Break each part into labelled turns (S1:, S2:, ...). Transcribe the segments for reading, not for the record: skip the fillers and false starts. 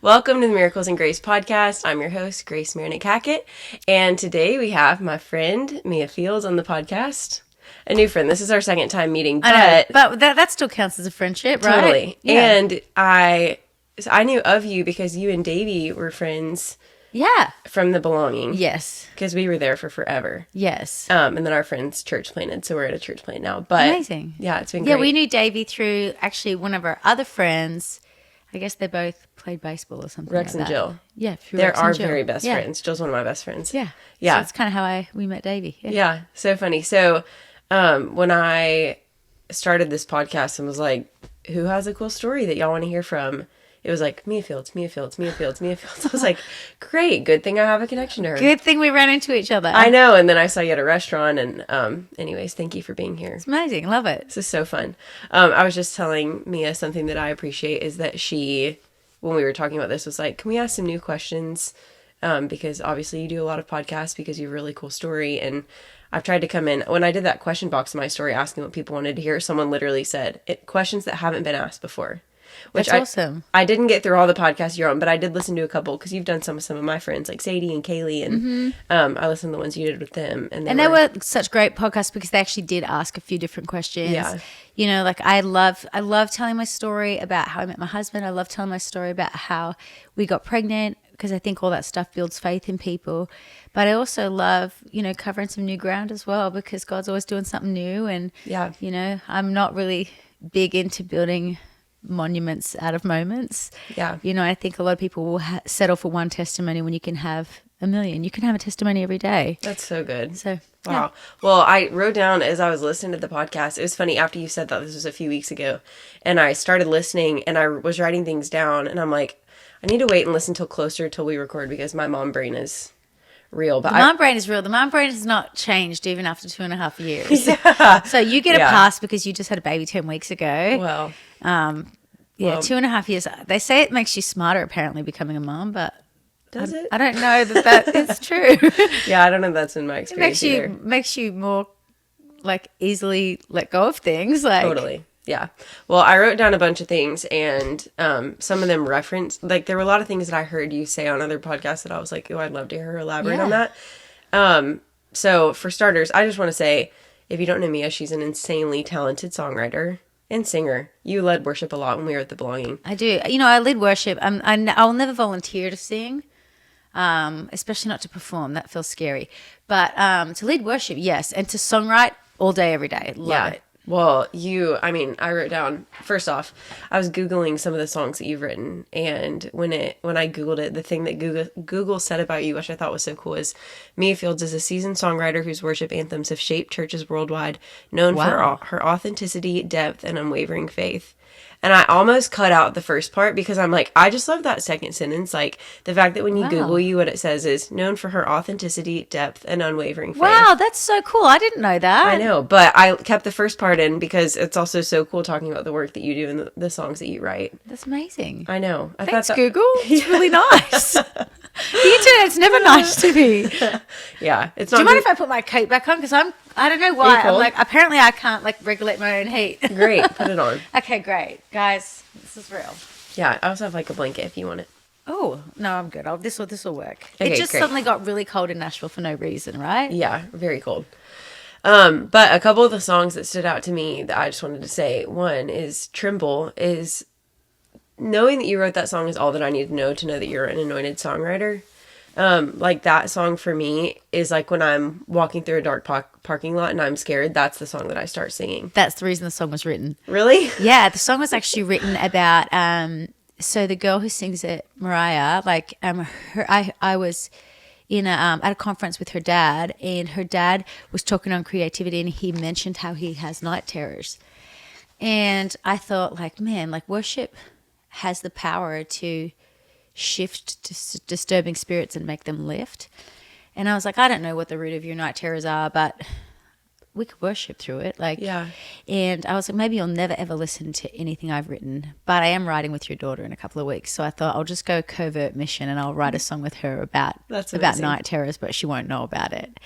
S1: Welcome to the Miracles and Grace podcast. I'm your host, Grace Marinette Cackett, and today we have my friend Mia Fields on the podcast. A new friend. This is our second time meeting, but
S2: I know, but that still counts as a friendship, right?
S1: totally.
S2: Yeah.
S1: And I knew of you because you and Davey were friends.
S2: Yeah.
S1: From the Belonging.
S2: Yes.
S1: Because we were there for forever.
S2: Yes.
S1: And then our friend's church planted, so we're at a church plant now. But
S2: amazing.
S1: Yeah, it's been great.
S2: Yeah, we knew Davey through actually one of our other friends. I guess they both played baseball or something.
S1: Rex
S2: like
S1: and
S2: that.
S1: Jill.
S2: Yeah, through
S1: They're
S2: Rex and
S1: our
S2: Jill.
S1: very best
S2: Yeah.
S1: friends. Jill's one of my best friends.
S2: Yeah.
S1: Yeah.
S2: So that's kind of how we met Davey.
S1: Yeah, so funny. So when I started this podcast and was like, who has a cool story that y'all want to hear from? It was like, Mia Fields, Mia Fields, Mia Fields, Mia Fields. I was like, great. Good thing I have a connection to her.
S2: Good thing we ran into each other.
S1: I know. And then I saw you at a restaurant. And anyways, thank you for being here.
S2: It's amazing. Love it.
S1: This is so fun. I was just telling Mia something that I appreciate is that she, when we were talking about this, was like, can we ask some new questions? Because obviously you do a lot of podcasts because you have a really cool story. And I've tried to come in. When I did that question box in my story asking what people wanted to hear, someone literally said, questions that haven't been asked before. Which
S2: That's awesome.
S1: I didn't get through all the podcasts you're on, but I did listen to a couple because you've done some of my friends like Sadie and Kaylee, and I listened to the ones you did with them. And
S2: they were such great podcasts because they actually did ask a few different questions.
S1: Yeah.
S2: You know, like I love telling my story about how I met my husband. I love telling my story about how we got pregnant because I think all that stuff builds faith in people. But I also love, covering some new ground as well because God's always doing something new. And, I'm not really big into building monuments out of moments.
S1: Yeah.
S2: I think a lot of people will settle for one testimony when you can have a million. You can have a testimony every day.
S1: That's so good.
S2: So,
S1: wow.
S2: yeah.
S1: Well, I wrote down as I was listening to the podcast, it was funny after you said that, this was a few weeks ago, and I started listening and I was writing things down and I'm like, I need to wait and listen till we record because my mom brain is real. But
S2: the mom brain is real. The mom brain has not changed even after 2.5 years.
S1: Yeah.
S2: So you get a pass because you just had a baby 10 weeks ago.
S1: Well,
S2: 2.5 years. They say it makes you smarter apparently becoming a mom, but
S1: does it?
S2: I don't know that is true.
S1: Yeah, I don't know if that's in my experience
S2: It makes you more like easily let go of things. Like
S1: totally. Yeah. Well, I wrote down a bunch of things and some of them referenced, like there were a lot of things that I heard you say on other podcasts that I was like, oh, I'd love to hear her elaborate on that. So for starters, I just want to say, if you don't know Mia, she's an insanely talented songwriter and singer. You led worship a lot when we were at the Belonging.
S2: I do. I lead worship. I'll never volunteer to sing, especially not to perform. That feels scary. But to lead worship, yes. And to songwrite all day, every day. Love it.
S1: Well, I wrote down, first off, I was Googling some of the songs that you've written, and when I Googled it, the thing that Google said about you, which I thought was so cool, is Mia Fields is a seasoned songwriter whose worship anthems have shaped churches worldwide, known for her authenticity, depth, and unwavering faith. And I almost cut out the first part because I'm like, I just love that second sentence. Like the fact that when you Google you, what it says is known for her authenticity, depth, and unwavering faith.
S2: Wow, that's so cool. I didn't know that.
S1: I know, but I kept the first part in because it's also so cool talking about the work that you do and the songs that you write.
S2: That's amazing.
S1: I know.
S2: Thanks, Google. It's really nice. The internet's never nice to me.
S1: Yeah. It's not.
S2: Do you mind if I put my coat back on? Because I don't know why. I'm like, apparently I can't like regulate my own heat.
S1: Great. Put it on.
S2: Okay, great. Guys, this is real.
S1: Yeah. I also have like a blanket if you want it.
S2: Oh, no, I'm good. This will work.
S1: Okay,
S2: it just
S1: great.
S2: suddenly got really cold in Nashville for no reason, right?
S1: Yeah. Very cold. But a couple of the songs that stood out to me that I just wanted to say, one is Tremble is knowing that you wrote that song is all that I need to know that you're an anointed songwriter. Like that song for me is like when I'm walking through a dark parking lot and I'm scared, that's the song that I start singing.
S2: That's the reason the song was written.
S1: Really?
S2: Yeah, the song was actually written about, so the girl who sings it, Mariah, like, I was in at a conference with her dad, and her dad was talking on creativity, and he mentioned how he has night terrors. And I thought, like, man, like worship has the power to shift disturbing spirits and make them lift. And I was like, I don't know what the root of your night terrors are, but worship through it. Like,
S1: Yeah.
S2: And I was like, maybe you'll never ever listen to anything I've written, but I am writing with your daughter in a couple of weeks. So I thought I'll just go covert mission and I'll write a song with her about night terrors, but she won't know about it.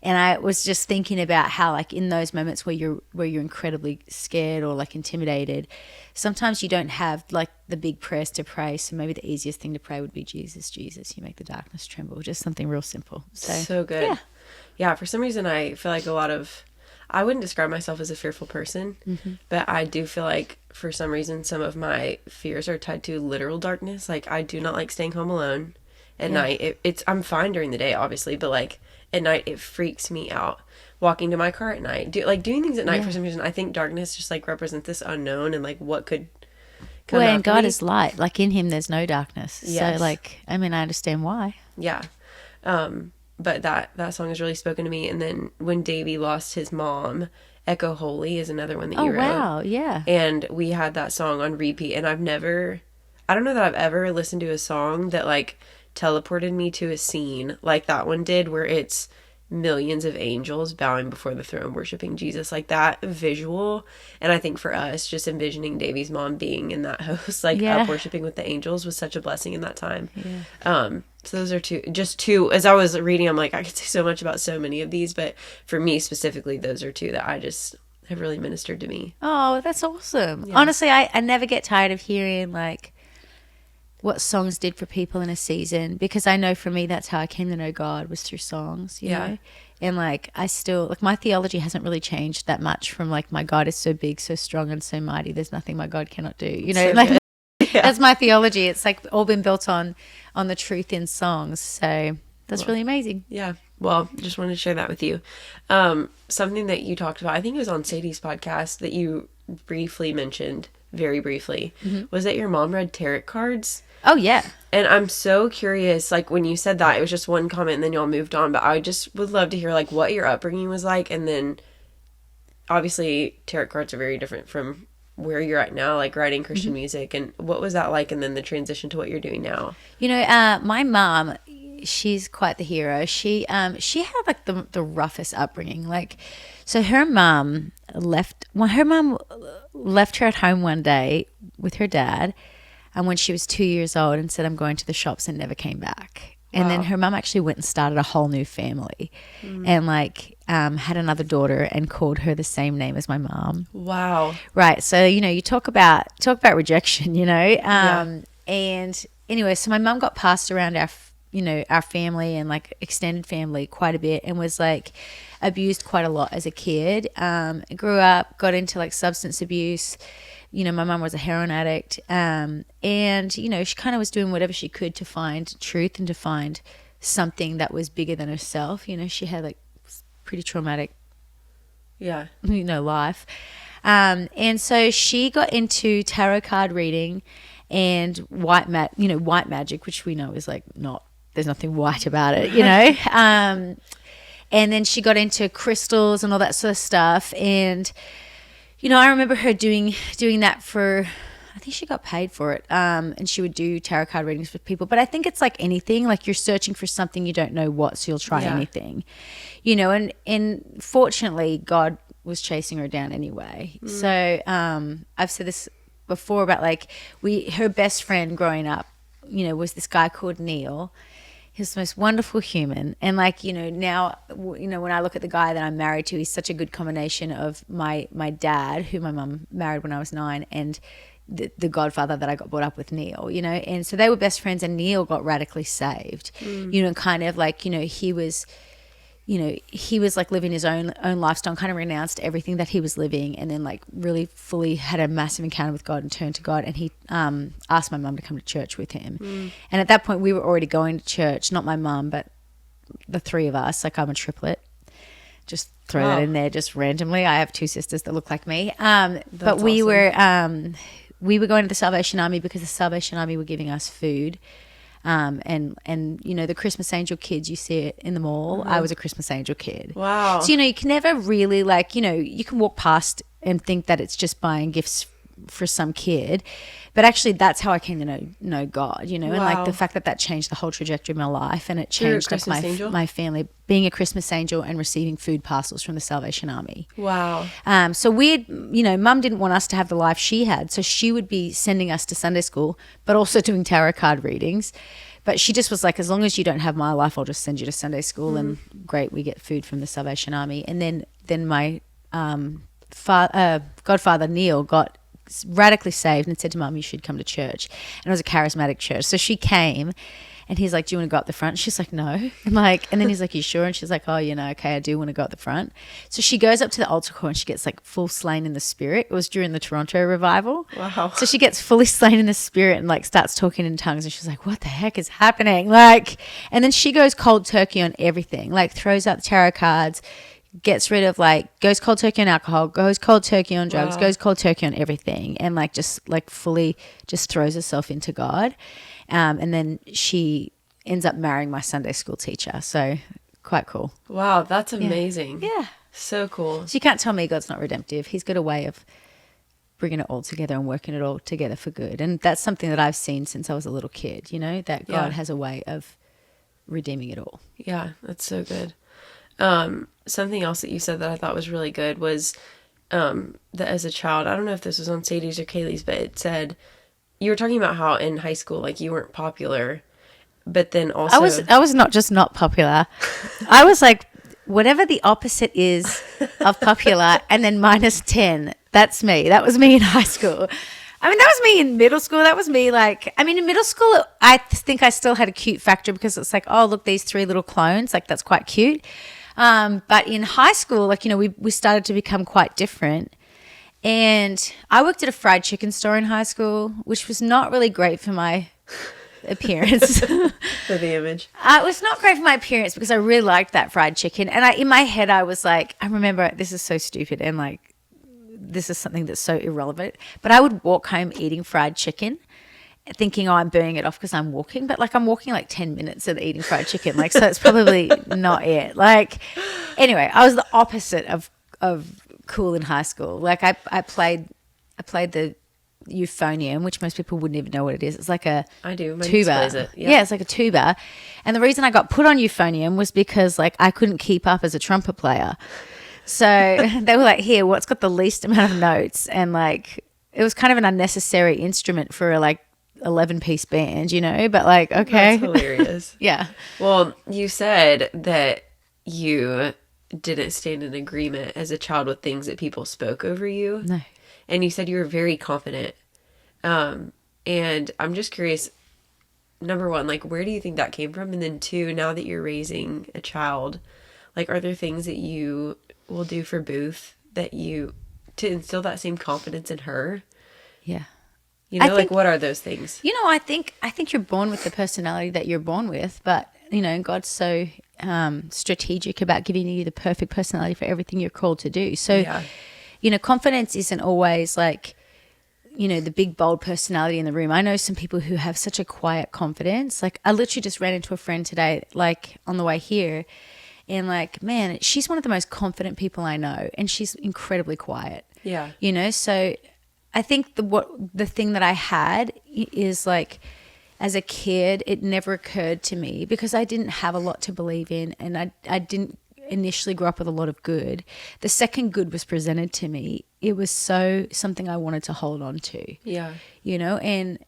S2: And I was just thinking about how, like, in those moments where you're incredibly scared or like intimidated, sometimes you don't have like the big prayers to pray. So maybe the easiest thing to pray would be, Jesus, Jesus, you make the darkness tremble. Just something real simple.
S1: So good. Yeah. For some reason, I feel like I wouldn't describe myself as a fearful person, but I do feel like for some reason, some of my fears are tied to literal darkness. Like, I do not like staying home alone at night. I'm fine during the day, obviously, but like at night, it freaks me out. Walking to my car at night, doing things at night for some reason. I think darkness just like represents this unknown and like what could come
S2: and God is light. Like, in him, there's no darkness.
S1: Yes.
S2: So, like, I mean, I understand why.
S1: Yeah. But that song has really spoken to me. And then when Davey lost his mom, Echo Holy is another one that you wrote.
S2: Oh, wow. Yeah.
S1: And we had that song on repeat. And I don't know that I've ever listened to a song that like teleported me to a scene like that one did, where it's millions of angels bowing before the throne worshiping Jesus, like that visual. And I think for us, just envisioning Davey's mom being in that host, like up worshiping with the angels, was such a blessing in that time. So those are two as I was reading, I'm like, I could say so much about so many of these, but for me specifically, those are two that I just have really ministered to me.
S2: Oh, that's awesome. Honestly, I never get tired of hearing like what songs did for people in a season, because I know for me that's how I came to know God, was through songs, you know? And like I still, like, my theology hasn't really changed that much from like, my God is so big, so strong and so mighty, there's nothing my God cannot do, you know? So like that's my theology. It's like all been built on the truth in songs. So that's really amazing.
S1: Yeah. Well, just wanted to share that with you. Something that you talked about, I think it was on Sadie's podcast, that you briefly mentioned, very briefly, was that your mom read tarot cards.
S2: Oh, yeah.
S1: And I'm so curious, like, when you said that, it was just one comment and then y'all moved on, but I just would love to hear, like, what your upbringing was like. And then, obviously, tarot cards are very different from where you're at now, like, writing Christian music. And what was that like? And then the transition to what you're doing now.
S2: You know, my mom, she's quite the hero. She had, like, the roughest upbringing. Like, so her mom left her at home one day with her dad, and when she was 2 years old, and said, I'm going to the shops, and never came back. Wow. And then her mum actually went and started a whole new family, and like had another daughter and called her the same name as my mom.
S1: Wow.
S2: Right. So, you know, you talk about rejection, you know. And anyway, so my mum got passed around our family and like extended family quite a bit, and was like abused quite a lot as a kid. Grew up, got into like substance abuse. You know, my mum was a heroin addict. And, you know, she kind of was doing whatever she could to find truth and to find something that was bigger than herself. You know, she had like pretty traumatic, you know, life. And so she got into tarot card reading and white magic, which we know is like there's nothing white about it, you know. And then she got into crystals and all that sort of stuff. And, you know, I remember her doing that for, I think she got paid for it. And she would do tarot card readings for people. But I think it's like anything, like you're searching for something, you don't know what, so you'll try anything, you know. And fortunately, God was chasing her down anyway. So I've said this before about like her best friend growing up, you know, was this guy called Neil. He's the most wonderful human. And like, you know, now, you know, when I look at the guy that I'm married to, he's such a good combination of my dad, who my mum married when I was 9, and the godfather that I got brought up with, Neil, you know. And so they were best friends, and Neil got radically saved, you know, kind of like, you know, he was like living his own lifestyle, kind of renounced everything that he was living, and then like really fully had a massive encounter with God and turned to God. And he asked my mum to come to church with him. And at that point we were already going to church, not my mum, but the three of us. Like, I'm a triplet. Just throw that in there just randomly. I have 2 sisters that look like me. But we awesome. We were going to the Salvation Army because the Salvation Army were giving us food. And you know, the Christmas Angel kids, you see it in the mall. I was a Christmas Angel kid.
S1: Wow.
S2: So, you know, you can never really, like, you know, you can walk past and think that it's just buying gifts for some kid. But actually that's how I came to know God, you know, and like the fact that changed the whole trajectory of my life, and it changed like my family, being a Christmas angel and receiving food parcels from the Salvation Army.
S1: Wow.
S2: So we'd, you know, Mum didn't want us to have the life she had, so she would be sending us to Sunday school, but also doing tarot card readings. But she just was like, as long as you don't have my life, I'll just send you to Sunday school, and great, we get food from the Salvation Army. And then my godfather Neil got radically saved and said to Mum, you should come to church. And it was a charismatic church. So she came and he's like, do you want to go up the front? She's like, no. I'm like, and then he's like, you sure? And she's like, oh, you know, okay, I do want to go up the front. So she goes up to the altar call and she gets like full slain in the spirit. It was during the Toronto revival.
S1: Wow.
S2: So she gets fully slain in the spirit and like starts talking in tongues, and she's like, what the heck is happening? Like, and then she goes cold turkey on everything, like throws out the tarot cards, gets rid of like, goes cold turkey on alcohol, goes cold turkey on drugs, goes cold turkey on everything, and like just like fully just throws herself into God. And then she ends up marrying my Sunday school teacher. So quite cool.
S1: Wow, that's amazing.
S2: Yeah.
S1: So cool.
S2: So you can't tell me God's not redemptive. He's got a way of bringing it all together and working it all together for good. And that's something that I've seen since I was a little kid, you know, that God has a way of redeeming it all.
S1: Yeah, that's so good. Something else that you said that I thought was really good was that as a child, I don't know if this was on Sadie's or Kaylee's, but it said, you were talking about how in high school, like you weren't popular, but then also
S2: I was not just not popular. I was like, whatever the opposite is of popular, and then -10. That's me. That was me in high school. I mean, that was me in middle school. That was me like, I mean, in middle school, I think I still had a cute factor because it's like, oh, look, these 3 little clones. Like, that's quite cute. But in high school, like, you know, we started to become quite different. And I worked at a fried chicken store in high school, which was not really great for my appearance.
S1: for the image.
S2: It was not great for my appearance because I really liked that fried chicken. And in my head, I was like, I remember, this is so stupid and like, this is something that's so irrelevant, but I would walk home eating fried chicken thinking, oh, I'm burning it off because I'm walking, but like I'm walking like 10 minutes and eating fried chicken. Like, so it's probably not it. Like, anyway, I was the opposite of cool in high school. Like I played the euphonium, which most people wouldn't even know what it is. It's like a
S1: I do. My
S2: tuba.
S1: plays it. Yep.
S2: Yeah, it's like a tuba. And the reason I got put on euphonium was because like I couldn't keep up as a trumpet player. So they were like, here, what's got the least amount of notes? And like, it was kind of an unnecessary instrument for a like 11-piece band, you know, but like, okay.
S1: That's hilarious.
S2: Yeah.
S1: Well, you said that you didn't stand in agreement as a child with things that people spoke over you.
S2: No.
S1: And you said you were very confident. And I'm just curious, number one, like, where do you think that came from? And then 2, now that you're raising a child, like, are there things that you will do for Booth to instill that same confidence in her?
S2: Yeah.
S1: You know, like, what are those things?
S2: You know, I think you're born with the personality that you're born with, but, you know, God's so strategic about giving you the perfect personality for everything you're called to do. So, you know, confidence isn't always like, you know, the big, bold personality in the room. I know some people who have such a quiet confidence. Like, I literally just ran into a friend today, like, on the way here, and like, man, she's one of the most confident people I know, and she's incredibly quiet.
S1: Yeah.
S2: You know, so I think the thing that I had is like, as a kid, it never occurred to me because I didn't have a lot to believe in, and I didn't initially grow up with a lot of good. The second good was presented to me. It was something I wanted to hold on to. Yeah. You know, and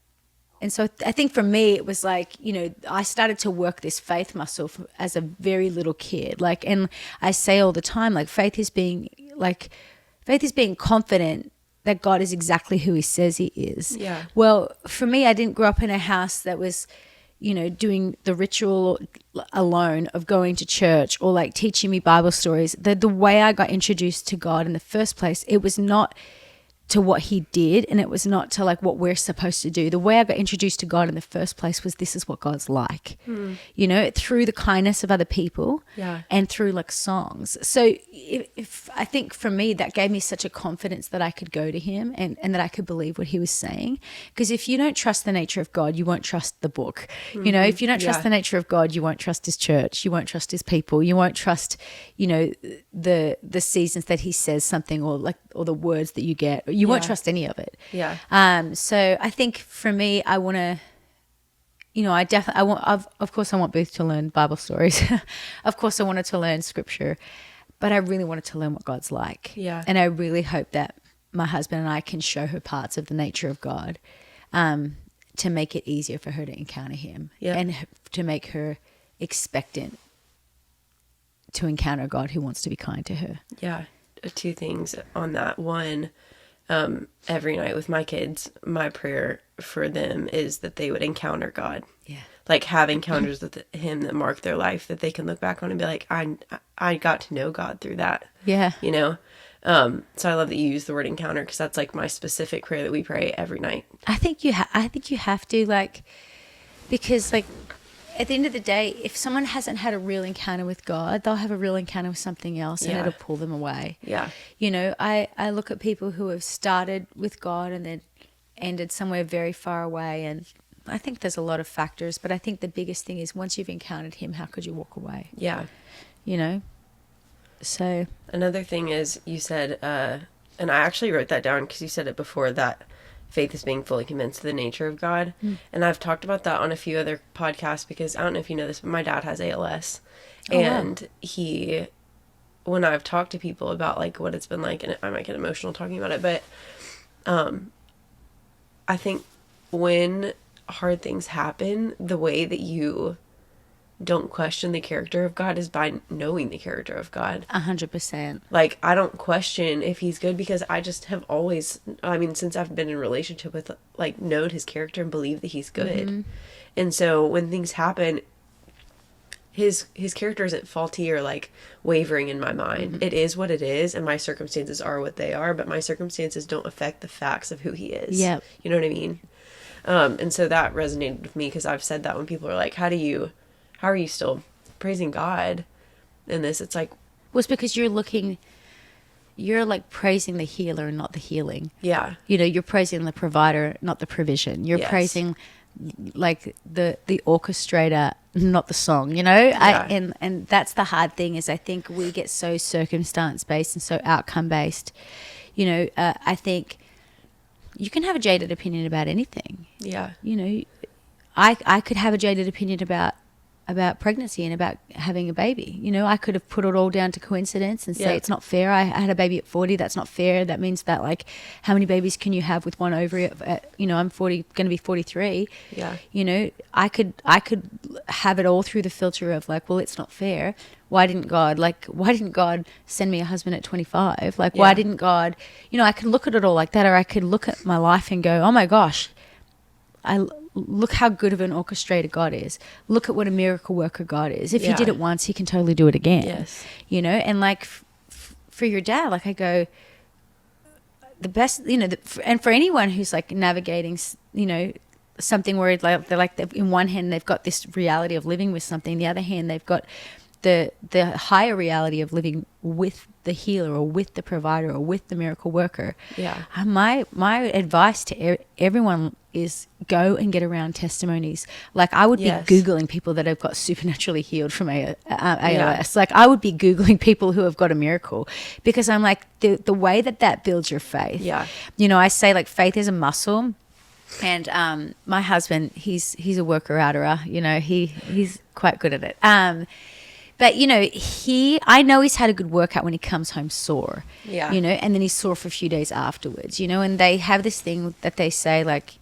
S2: so I think for me, it was like, you know, I started to work this faith muscle as a very little kid. Like, and I say all the time, like, faith is being confident that God is exactly who he says he is. Yeah. Well, for me, I didn't grow up in a house that was, you know, doing the ritual alone of going to church or like teaching me Bible stories. The way I got introduced to God in the first place, it was not to what he did, and it was not to like what we're supposed to do. The way I got introduced to God in the first place was, this is what God's like, you know, through the kindness of other people and through like songs. So if I think for me, that gave me such a confidence that I could go to him and that I could believe what he was saying. Because if you don't trust the nature of God, you won't trust the book. You know, if you don't trust the nature of God, you won't trust his church. You won't trust his people. You won't trust, you know, the seasons that he says something, or the words that you get. You won't
S1: Yeah.
S2: trust any of it.
S1: Yeah.
S2: So I think for me, I want to, of course I want Booth to learn Bible stories. Of course I wanted to learn scripture, but I really wanted to learn what God's like.
S1: Yeah.
S2: And I really hope that my husband and I can show her parts of the nature of God, to make it easier for her to encounter him, and to make her expectant to encounter God who wants to be kind to her.
S1: Yeah. Two things on that. One, every night with my kids, my prayer for them is that they would encounter God.
S2: Yeah.
S1: Like have encounters with him that mark their life, that they can look back on and be like, I got to know God through that.
S2: Yeah.
S1: You know? So I love that you use the word encounter, because that's like my specific prayer that we pray every night.
S2: I think you have to, like, because like at the end of the day, if someone hasn't had a real encounter with God, they'll have a real encounter with something else, and it'll pull them away.
S1: Yeah.
S2: You know, I look at people who have started with God and then ended somewhere very far away, and I think there's a lot of factors, but I think the biggest thing is once you've encountered him, how could you walk away?
S1: Yeah.
S2: You know? So
S1: another thing is, you said, and I actually wrote that down because you said it before, that faith is being fully convinced of the nature of God. And I've talked about that on a few other podcasts, because I don't know if you know this, but my dad has ALS. And he, when I've talked to people about like what it's been like, and I might get emotional talking about it, but I think when hard things happen, the way that you don't question the character of God is by knowing the character of God.
S2: 100%.
S1: Like, I don't question if he's good, because I just have always, I mean, since I've been in a relationship with, like, known his character and believe that he's good. And so when things happen, his character isn't faulty or like wavering in my mind. It is what it is, and my circumstances are what they are, but my circumstances don't affect the facts of who he is.
S2: Yep.
S1: You know what I mean? And so that resonated with me, because I've said that when people are like, how are you still praising God in this? It's like,
S2: Well, it's because you're like praising the healer and not the healing.
S1: yeah.
S2: You know, you're praising the provider, not the provision. You're praising like the orchestrator, not the song, you know?
S1: Yeah.
S2: And that's the hard thing, is I think we get so circumstance based and so outcome based. You know, I think you can have a jaded opinion about anything.
S1: Yeah.
S2: You know, I could have a jaded opinion about pregnancy and about having a baby. You know, I could have put it all down to coincidence and say it's not fair. I had a baby at 40. That's not fair. That means that, like, how many babies can you have with one ovary? I'm 40, going to be 43.
S1: Yeah.
S2: You know, I could have it all through the filter of like, well, it's not fair. Why didn't God send me a husband at 25? Like, why didn't God, I could look at it all like that, or I could look at my life and go, oh my gosh, look how good of an orchestrator God is. Look at what a miracle worker God is. If he did it once, he can totally do it again.
S1: Yes.
S2: And like for your dad, like I go, the best, and for anyone who's like navigating, something where they're like in one hand they've got this reality of living with something, the other hand they've got the higher reality of living with the healer or with the provider or with the miracle worker.
S1: Yeah.
S2: My advice to everyone is go and get around testimonies. Like I would be Googling people that have got supernaturally healed from ALS.
S1: Yeah.
S2: Like I would be Googling people who have got a miracle, because I'm like, the way that builds your faith.
S1: Yeah.
S2: I say like faith is a muscle. And my husband, he's a worker-outerer. He's quite good at it. But, I know he's had a good workout when he comes home sore.
S1: Yeah.
S2: And then he's sore for a few days afterwards, and they have this thing that they say, like,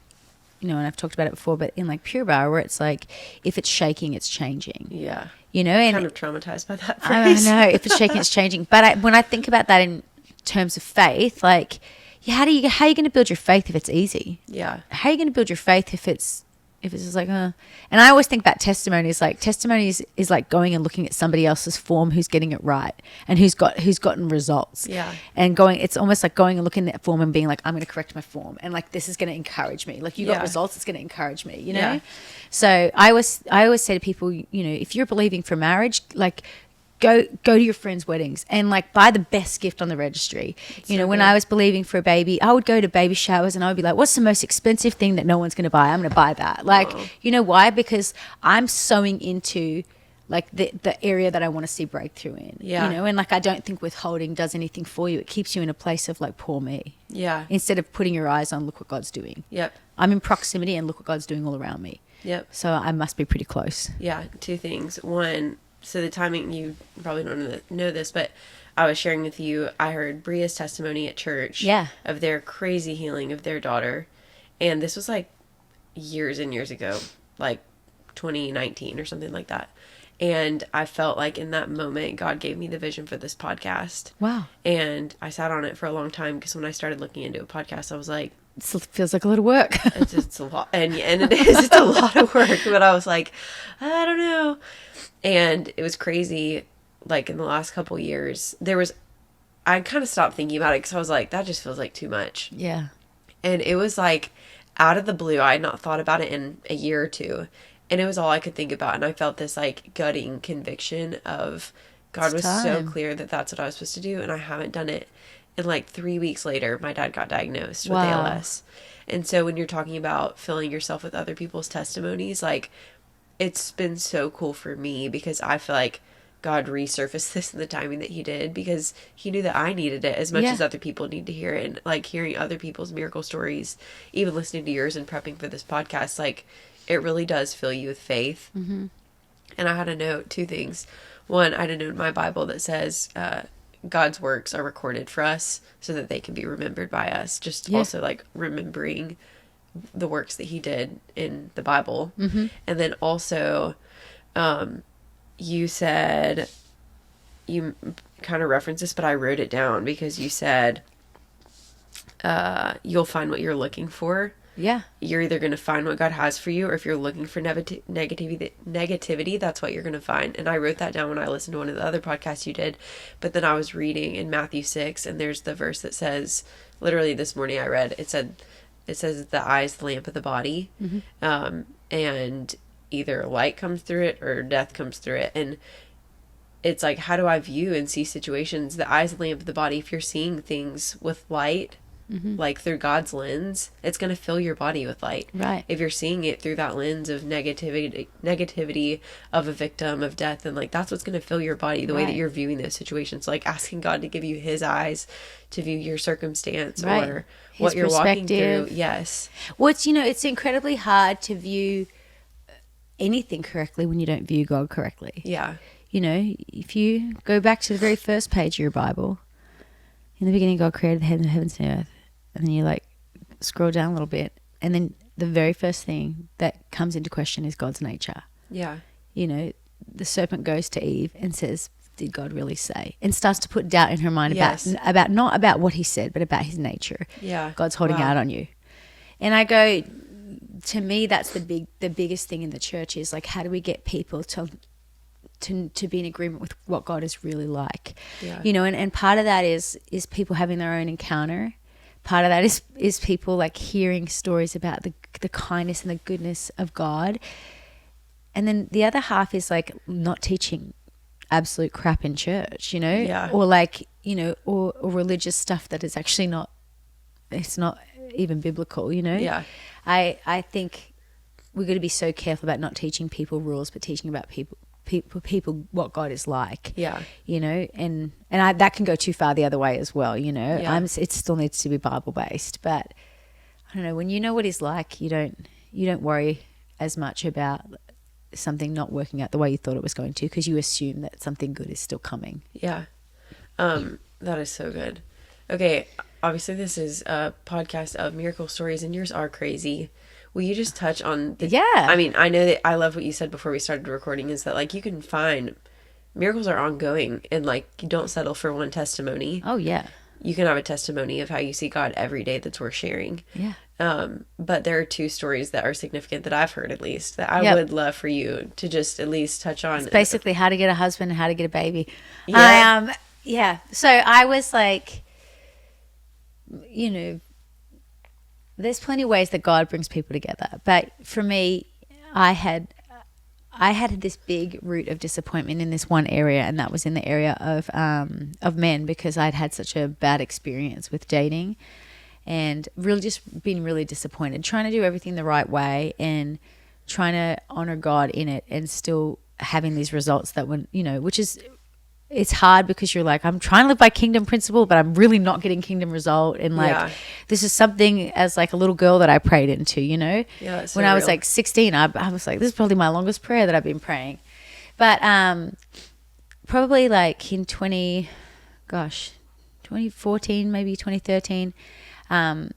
S2: and I've talked about it before, but in like Pure Barre, where it's like, if it's shaking, it's changing.
S1: Yeah.
S2: And
S1: kind of traumatized by that
S2: I
S1: phrase.
S2: know, if it's shaking, it's changing. But when I think about that in terms of faith, like, how are you going to build your faith if it's easy?
S1: Yeah.
S2: How are you going to build your faith if it's just like, And I always think about testimonies. Like testimonies is like going and looking at somebody else's form who's getting it right and who's gotten results.
S1: Yeah.
S2: And it's almost like going and looking at that form and being like, I'm going to correct my form, and like this is going to encourage me. Like you got results, it's going to encourage me.
S1: Yeah.
S2: So I always say to people, if you're believing for marriage, like, go to your friends' weddings and like buy the best gift on the registry. When I was believing for a baby, I would go to baby showers and I would be like, what's the most expensive thing that no one's going to buy? I'm going to buy that. Like, you know why? Because I'm sowing into like the area that I want to see breakthrough in.
S1: Yeah.
S2: You know, and like I don't think withholding does anything for you. It keeps you in a place of like, poor me.
S1: Yeah.
S2: Instead of putting your eyes on, look what God's doing.
S1: Yep.
S2: I'm in proximity and look what God's doing all around me.
S1: Yep.
S2: So I must be pretty close.
S1: Yeah, two things. One, so the timing, you probably don't know this, but I was sharing with you, I heard Bria's testimony at church.
S2: Yeah.
S1: Of their crazy healing of their daughter. And this was like years and years ago, like 2019 or something like that. And I felt like in that moment, God gave me the vision for this podcast.
S2: Wow.
S1: And I sat on it for a long time because when I started looking into a podcast, I was like,
S2: It feels like a lot of work.
S1: it's a lot. And it is. It's a lot of work. But I was like, I don't know. And it was crazy. Like in the last couple years, I kind of stopped thinking about it because I was like, that just feels like too much.
S2: Yeah.
S1: And it was like out of the blue. I had not thought about it in a year or two. And it was all I could think about. And I felt this like gutting conviction of God was so clear that that's what I was supposed to do. And I haven't done it. And like 3 weeks later, my dad got diagnosed with ALS. And so when you're talking about filling yourself with other people's testimonies, like it's been so cool for me because I feel like God resurfaced this in the timing that he did because he knew that I needed it as much as other people need to hear it. And like hearing other people's miracle stories, even listening to yours and prepping for this podcast, like it really does fill you with faith. Mm-hmm. And I had a note, two things. One, I had a note in my Bible that says, God's works are recorded for us so that they can be remembered by us. Just also like remembering the works that he did in the Bible. Mm-hmm. And then also, you said, you kind of referenced this, but I wrote it down because you said, you'll find what you're looking for.
S2: Yeah.
S1: You're either going to find what God has for you, or if you're looking for negativity, that's what you're going to find. And I wrote that down when I listened to one of the other podcasts you did. But then I was reading in Matthew 6, and there's the verse that says, literally this morning I read, it says the eye is the lamp of the body. Mm-hmm. And either light comes through it or death comes through it. And it's like, how do I view and see situations? The eye is the lamp of the body. If you're seeing things with light, mm-hmm. like through God's lens, it's going to fill your body with light.
S2: Right.
S1: If you're seeing it through that lens of negativity of a victim of death, and like that's what's going to fill your body, the way that you're viewing those situations. Like asking God to give you his eyes to view your circumstance or his what you're walking through. Yes.
S2: Well, it's incredibly hard to view anything correctly when you don't view God correctly.
S1: Yeah.
S2: If you go back to the very first page of your Bible, in the beginning God created the heavens and earth. And then you like scroll down a little bit, and then the very first thing that comes into question is God's nature.
S1: Yeah.
S2: The serpent goes to Eve and says, did God really say? And starts to put doubt in her mind about not about what he said, but about his nature.
S1: Yeah.
S2: God's holding out on you. And I go, to me, that's the biggest thing in the church is like, how do we get people to be in agreement with what God is really like?
S1: Yeah.
S2: And part of that is people having their own encounter. Part of that is people like hearing stories about the kindness and the goodness of God. And then the other half is like not teaching absolute crap in church,
S1: Yeah.
S2: or like, or religious stuff that is actually it's not even biblical,
S1: Yeah.
S2: I think we're going to be so careful about not teaching people rules, but teaching about people what God is like.
S1: Yeah.
S2: And that can go too far the other way as well,
S1: Yeah.
S2: It still needs to be Bible based, but I don't know, when you know what he's like, you don't worry as much about something not working out the way you thought it was going to, because you assume that something good is still coming.
S1: Yeah. That is so good. Okay. Obviously this is a podcast of miracle stories and yours are crazy. Will you just touch on I mean, I know that I love what you said before we started recording is that like you can find miracles are ongoing and like you don't settle for one testimony.
S2: Oh yeah.
S1: You can have a testimony of how you see God every day that's worth sharing.
S2: Yeah.
S1: But there are two stories that are significant that I've heard at least that I would love for you to just at least touch on.
S2: It's basically how to get a husband and how to get a baby.
S1: Yeah.
S2: So I was like, there's plenty of ways that God brings people together. But for me, I had this big root of disappointment in this one area, and that was in the area of men, because I'd had such a bad experience with dating and really just been really disappointed, trying to do everything the right way and trying to honor God in it and still having these results that were, which is, it's hard because you're like, I'm trying to live by kingdom principle, but I'm really not getting kingdom result. And like, this is something as like a little girl that I prayed into,
S1: Yeah, that's so
S2: when I was
S1: real.
S2: like 16, I was like, this is probably my longest prayer that I've been praying. But probably like in 2014, maybe 2013, when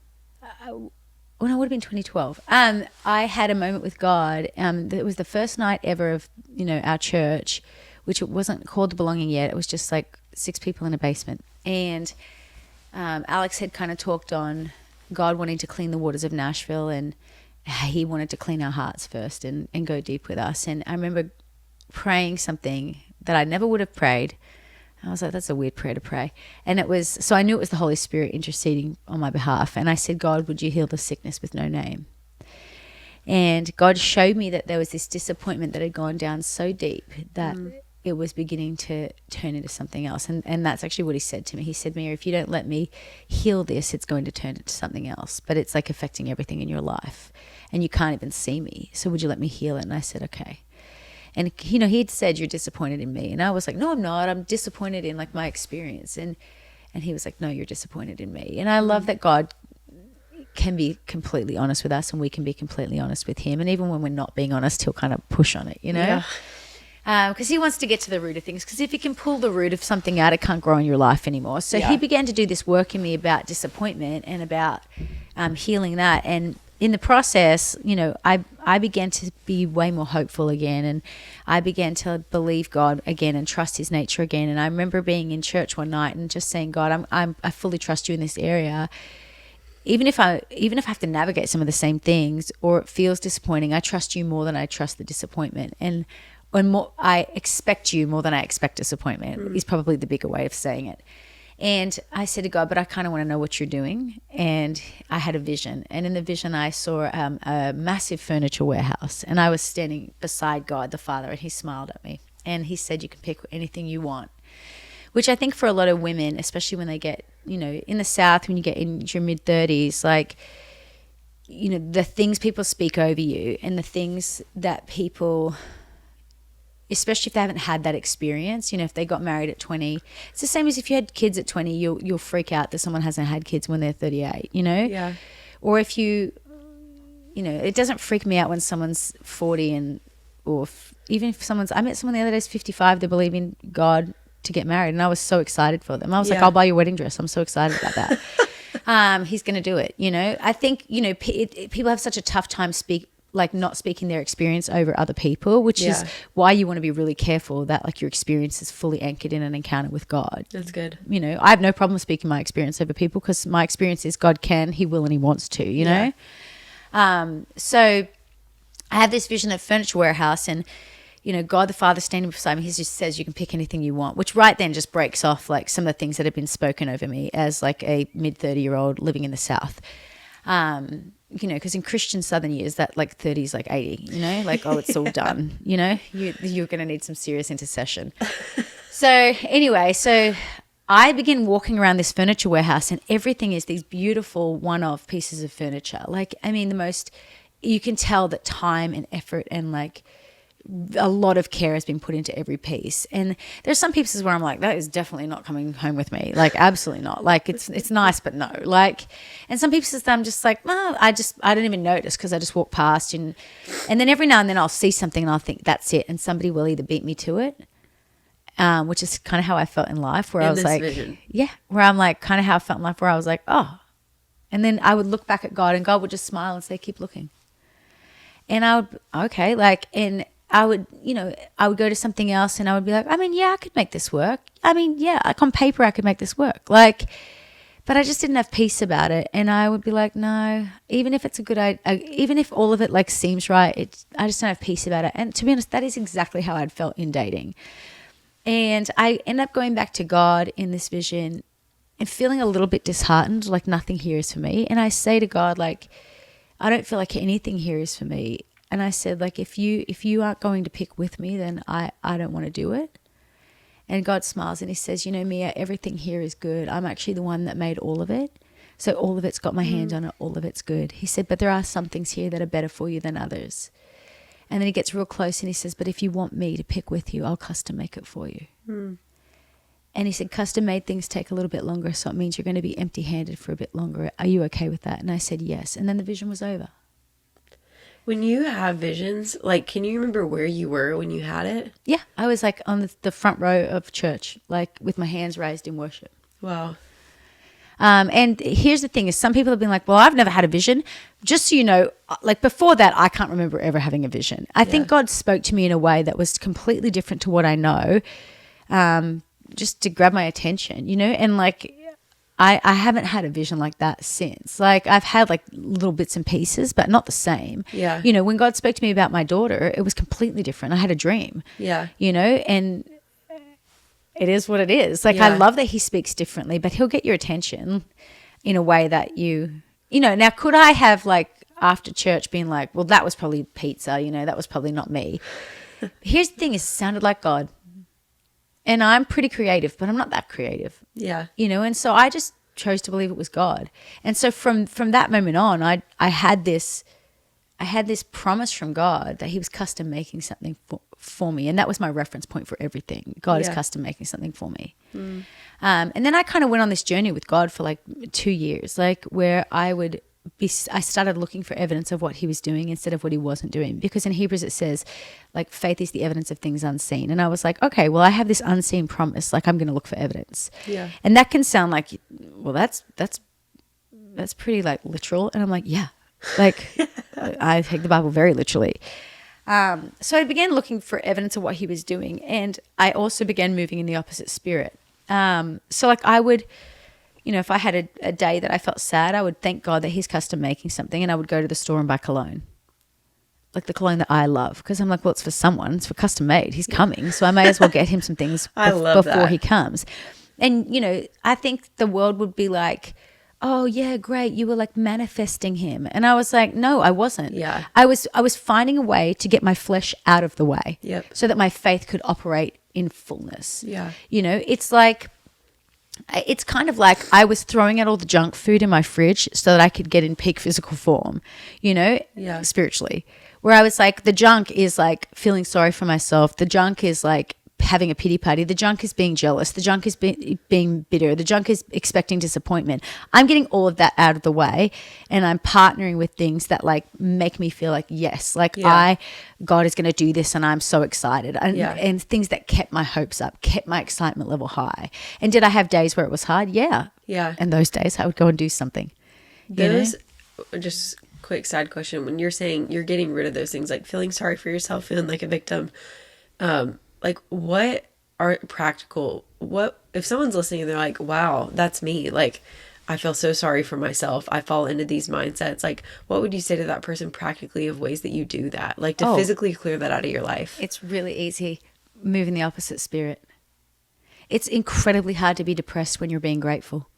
S2: I would have been 2012, I had a moment with God. It was the first night ever of, our church, which it wasn't called The Belonging yet. It was just like 6 people in a basement. And Alex had kind of talked on God wanting to clean the waters of Nashville, and he wanted to clean our hearts first and go deep with us. And I remember praying something that I never would have prayed. I was like, that's a weird prayer to pray. And so I knew it was the Holy Spirit interceding on my behalf. And I said, God, would you heal the sickness with no name? And God showed me that there was this disappointment that had gone down so deep that it was beginning to turn into something else. And that's actually what he said to me. He said, Mira, if you don't let me heal this, it's going to turn into something else. But it's like affecting everything in your life. And you can't even see me. So would you let me heal it? And I said, okay. And, he'd said, you're disappointed in me. And I was like, no, I'm not. I'm disappointed in like my experience. And he was like, no, you're disappointed in me. And I love that God can be completely honest with us, and we can be completely honest with him. And even when we're not being honest, he'll kind of push on it,
S1: Yeah.
S2: Because he wants to get to the root of things. Because if he can pull the root of something out, it can't grow in your life anymore. So he began to do this work in me about disappointment and about healing that. And in the process, I began to be way more hopeful again, and I began to believe God again and trust his nature again. And I remember being in church one night and just saying, God, I fully trust you in this area. Even if I have to navigate some of the same things, or it feels disappointing, I trust you more than I trust the disappointment. And more, I expect you more than I expect disappointment is probably the bigger way of saying it. And I said to God, but I kind of want to know what you're doing. And I had a vision. And in the vision, I saw a massive furniture warehouse. And I was standing beside God, the Father, and he smiled at me. And he said, you can pick anything you want. Which I think for a lot of women, especially when they get, in the South, when you get in your mid-30s, like, the things people speak over you and the things that people, especially if they haven't had that experience, if they got married at 20, it's the same as if you had kids at 20, you'll freak out that someone hasn't had kids when they're 38,
S1: Yeah.
S2: Or if it doesn't freak me out when someone's 40 even if I met someone the other day who's 55, they believe in God to get married, and I was so excited for them. I was like, I'll buy you a wedding dress. I'm so excited about that. He's going to do it. I think, people have such a tough time not speaking their experience over other people, which is why you want to be really careful that like your experience is fully anchored in an encounter with God.
S1: That's good.
S2: I have no problem speaking my experience over people, because my experience is God can, he will, and he wants to, know? So I have this vision of furniture warehouse, and God the Father standing beside me, he just says you can pick anything you want, which right then just breaks off like some of the things that have been spoken over me as like a mid-30-year-old living in the South. Because in Christian Southern years, that like 30 is like 80, like, oh, it's all done, you're going to need some serious intercession. So anyway, I begin walking around this furniture warehouse, and everything is these beautiful one-off pieces of furniture. Like, I mean, you can tell that time and effort and like a lot of care has been put into every piece. And there's some pieces where I'm like, that is definitely not coming home with me. Like, absolutely not. Like, it's nice, but no. Like, and some pieces that I'm just like, no, I don't even notice because I just walk past. And then every now and then I'll see something and I'll think that's it. And somebody will either beat me to it, which is kind of how I felt in life, where I was like,
S1: vision.
S2: yeah, where I'm like, kind of how I felt in life, where I was like, oh. And then I would look back at God, and God would just smile and say, keep looking. And I would, okay, like, and I would go to something else, and I would be like, I mean, yeah, I could make this work. I mean, yeah, like on paper, I could make this work. Like, but I just didn't have peace about it. And I would be like, no, even if it's a good idea, even if all of it like seems right, I just don't have peace about it. And to be honest, that is exactly how I'd felt in dating. And I end up going back to God in this vision and feeling a little bit disheartened, like nothing here is for me. And I say to God, like, I don't feel like anything here is for me. And I said, like, if you aren't going to pick with me, then I don't want to do it. And God smiles and he says, Mia, everything here is good. I'm actually the one that made all of it. So all of it's got my hand on it. All of it's good. He said, but there are some things here that are better for you than others. And then he gets real close and he says, but if you want me to pick with you, I'll custom make it for you. And he said, custom made things take a little bit longer, so it means you're going to be empty handed for a bit longer. Are you okay with that? And I said, yes. And then the vision was over.
S1: When you have visions, like, can you remember where you were when you had it?
S2: Yeah. I was like on the front row of church, like with my hands raised in worship.
S1: Wow.
S2: And here's the thing is some people have been like, well, I've never had a vision. Just so you know, like before that, I can't remember ever having a vision. I think God spoke to me in a way that was completely different to what I know. Just to grab my attention, you know, and like I haven't had a vision like that since. Like I've had like little bits and pieces, but not the same.
S1: Yeah.
S2: You know, when God spoke to me about my daughter, it was completely different. I had a dream.
S1: Yeah.
S2: You know, and it is what it is. Like I love that he speaks differently, but he'll get your attention in a way that you know, now could I have like after church been like, well, that was probably pizza, you know, that was probably not me. Here's the thing, it sounded like God. And I'm pretty creative, but I'm not that creative.
S1: Yeah.
S2: You know, and so I just chose to believe it was God. And so from that moment on, I had this promise from God that he was custom making something for me. And that was my reference point for everything. God is custom making something for me. And then I kind of went on this journey with God for like 2 years, like where I started looking for evidence of what he was doing instead of what he wasn't doing. Because in Hebrews it says, like, faith is the evidence of things unseen. And I was like, okay, well, I have this unseen promise. Like, I'm going to look for evidence. Yeah. And that can sound like, well, that's pretty, like, literal. And I'm like, yeah. Like, I take the Bible very literally. So I began looking for evidence of what he was doing. And I also began moving in the opposite spirit. So, like, I would... You know, if I had a day that I felt sad, I would thank God that he's custom making something, and I would go to the store and buy cologne. Like the cologne that I love. Because I'm like, well, it's for someone. It's for custom made. He's coming. So I may as well get him some things before he comes. And, you know, I think the world would be like, oh, yeah, great. You were like manifesting him. And I was like, no, I wasn't. Yeah. I was finding a way to get my flesh out of the way. Yep. So that my faith could operate in fullness. Yeah. You know, it's kind of like I was throwing out all the junk food in my fridge so that I could get in peak physical form, you know, spiritually. Where I was like, the junk is like feeling sorry for myself. The junk is like having a pity party. The junk is being jealous. The junk is being bitter. The junk is expecting disappointment. I'm getting all of that out of the way, and I'm partnering with things that like make me feel like, yes, like God is going to do this, and I'm so excited. And things that kept my hopes up, kept my excitement level high. And did I have days where it was hard? Yeah. Yeah. And those days I would go and do something.
S1: Just quick side question. When you're saying you're getting rid of those things, like feeling sorry for yourself, feeling like a victim, like what are practical, what if someone's listening and they're like, wow, that's me, like I feel so sorry for myself, I fall into these mindsets, like what would you say to that person practically of ways that you do that, like to physically clear that out of your life?
S2: It's really easy. Move in the opposite spirit. It's incredibly hard to be depressed when you're being grateful.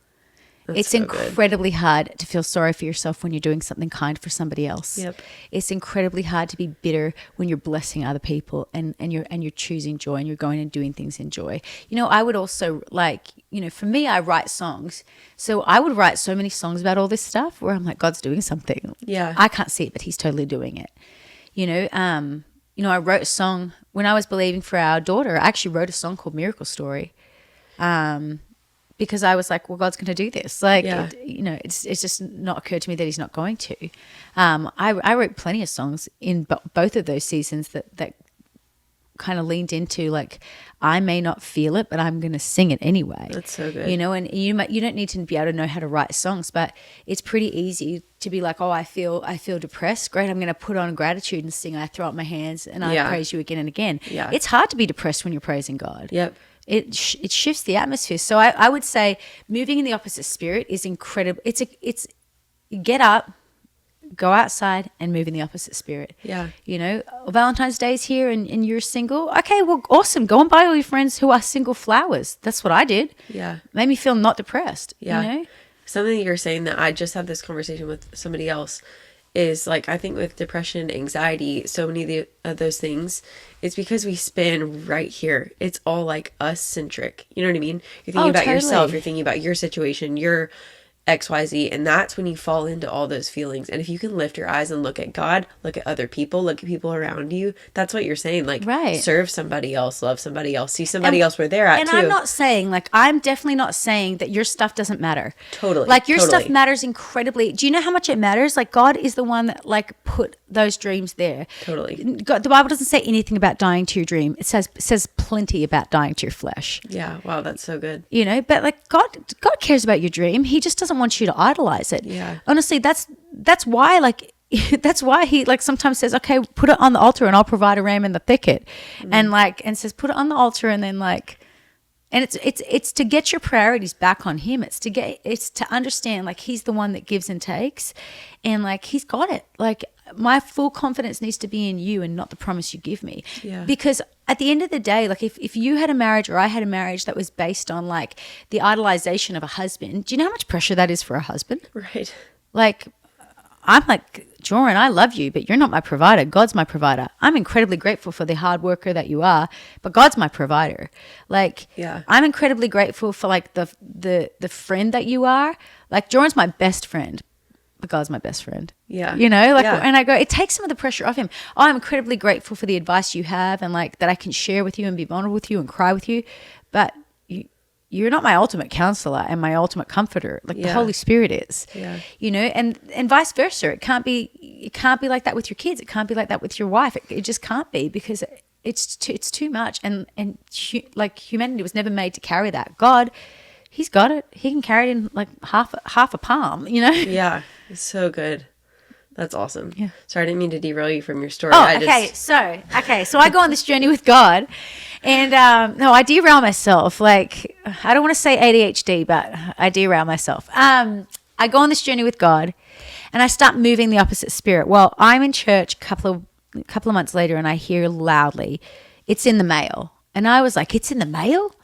S2: It's so incredibly hard to feel sorry for yourself when you're doing something kind for somebody else. Yep. It's incredibly hard to be bitter when you're blessing other people and you're choosing joy and you're going and doing things in joy. You know, I would also like, you know, for me, I write songs. So I would write so many songs about all this stuff where I'm like, God's doing something. Yeah. I can't see it, but he's totally doing it. You know, I wrote a song when I was believing for our daughter. I actually wrote a song called Miracle Story. Because I was like, well, God's going to do this. Like, it's just not occurred to me that he's not going to. I wrote plenty of songs in both of those seasons that kind of leaned into like, I may not feel it, but I'm going to sing it anyway.
S1: That's so good.
S2: You know, and you don't need to be able to know how to write songs, but it's pretty easy to be like, oh, I feel depressed. Great. I'm going to put on gratitude and sing. I throw up my hands and I praise you again and again. Yeah. It's hard to be depressed when you're praising God. Yep. It shifts the atmosphere. So I would say moving in the opposite spirit is incredible. It's get up, go outside and move in the opposite spirit. Yeah. You know, Valentine's Day is here and you're single. Okay, well, awesome. Go and buy all your friends who are single flowers. That's what I did. Yeah. Made me feel not depressed. Yeah. You know?
S1: Something you're saying that I just had this conversation with somebody else is like, I think with depression, anxiety, so many of those things, it's because we spin right here. It's all like us centric. You know what I mean? You're thinking about yourself. You're thinking about your situation, your XYZ. And that's when you fall into all those feelings. And if you can lift your eyes and look at God, look at other people, look at people around you, that's what you're saying. Like,
S2: right.
S1: Serve somebody else, love somebody else, see somebody else where they're at
S2: and
S1: too.
S2: I'm not saying, like, I'm definitely not saying that your stuff doesn't matter.
S1: Totally.
S2: Like, your stuff matters incredibly. Do you know how much it matters? Like, God is the one that, like, put those dreams there.
S1: Totally.
S2: God, the Bible doesn't say anything about dying to your dream. It says plenty about dying to your flesh.
S1: Yeah. Wow. That's so good.
S2: You know, but like God cares about your dream. He just doesn't want you to idolize it.
S1: Yeah.
S2: Honestly, that's why, like, that's why he, like, sometimes says, okay, put it on the altar and I'll provide a ram in the thicket. And says, put it on the altar, and then, like, and it's to get your priorities back on him. It's to understand, like, he's the one that gives and takes, and, like, he's got it. Like, my full confidence needs to be in you and not the promise you give me.
S1: Yeah.
S2: Because at the end of the day, like, if you had a marriage or I had a marriage that was based on, like, the idolization of a husband, do you know how much pressure that is for a husband?
S1: Right.
S2: Like, I'm like, Joran, I love you, but you're not my provider. God's my provider. I'm incredibly grateful for the hard worker that you are, but God's my provider. Like,
S1: yeah.
S2: I'm incredibly grateful for, like, the friend that you are. Like, Joran's my best friend, but God's my best friend.
S1: Yeah.
S2: You know, like,
S1: yeah.
S2: And I go, it takes some of the pressure off him. Oh, I'm incredibly grateful for the advice you have, and, like, that I can share with you and be vulnerable with you and cry with you. But you're not my ultimate counselor and my ultimate comforter. Like, the Holy Spirit is, you know, and vice versa. It can't be like that with your kids. It can't be like that with your wife. It just can't be, because it's too much. And like, humanity was never made to carry that. God, he's got it. He can carry it in, like, half a palm, you know?
S1: Yeah. It's so good. That's awesome. Yeah. Sorry, I didn't mean to derail you from your story.
S2: Oh, okay. So I go on this journey with God, and no, I derail myself. Like, I don't want to say ADHD, but I derail myself. I go on this journey with God, and I start moving the opposite spirit. Well, I'm in church a couple of months later, and I hear loudly, "It's in the mail," and I was like, "It's in the mail."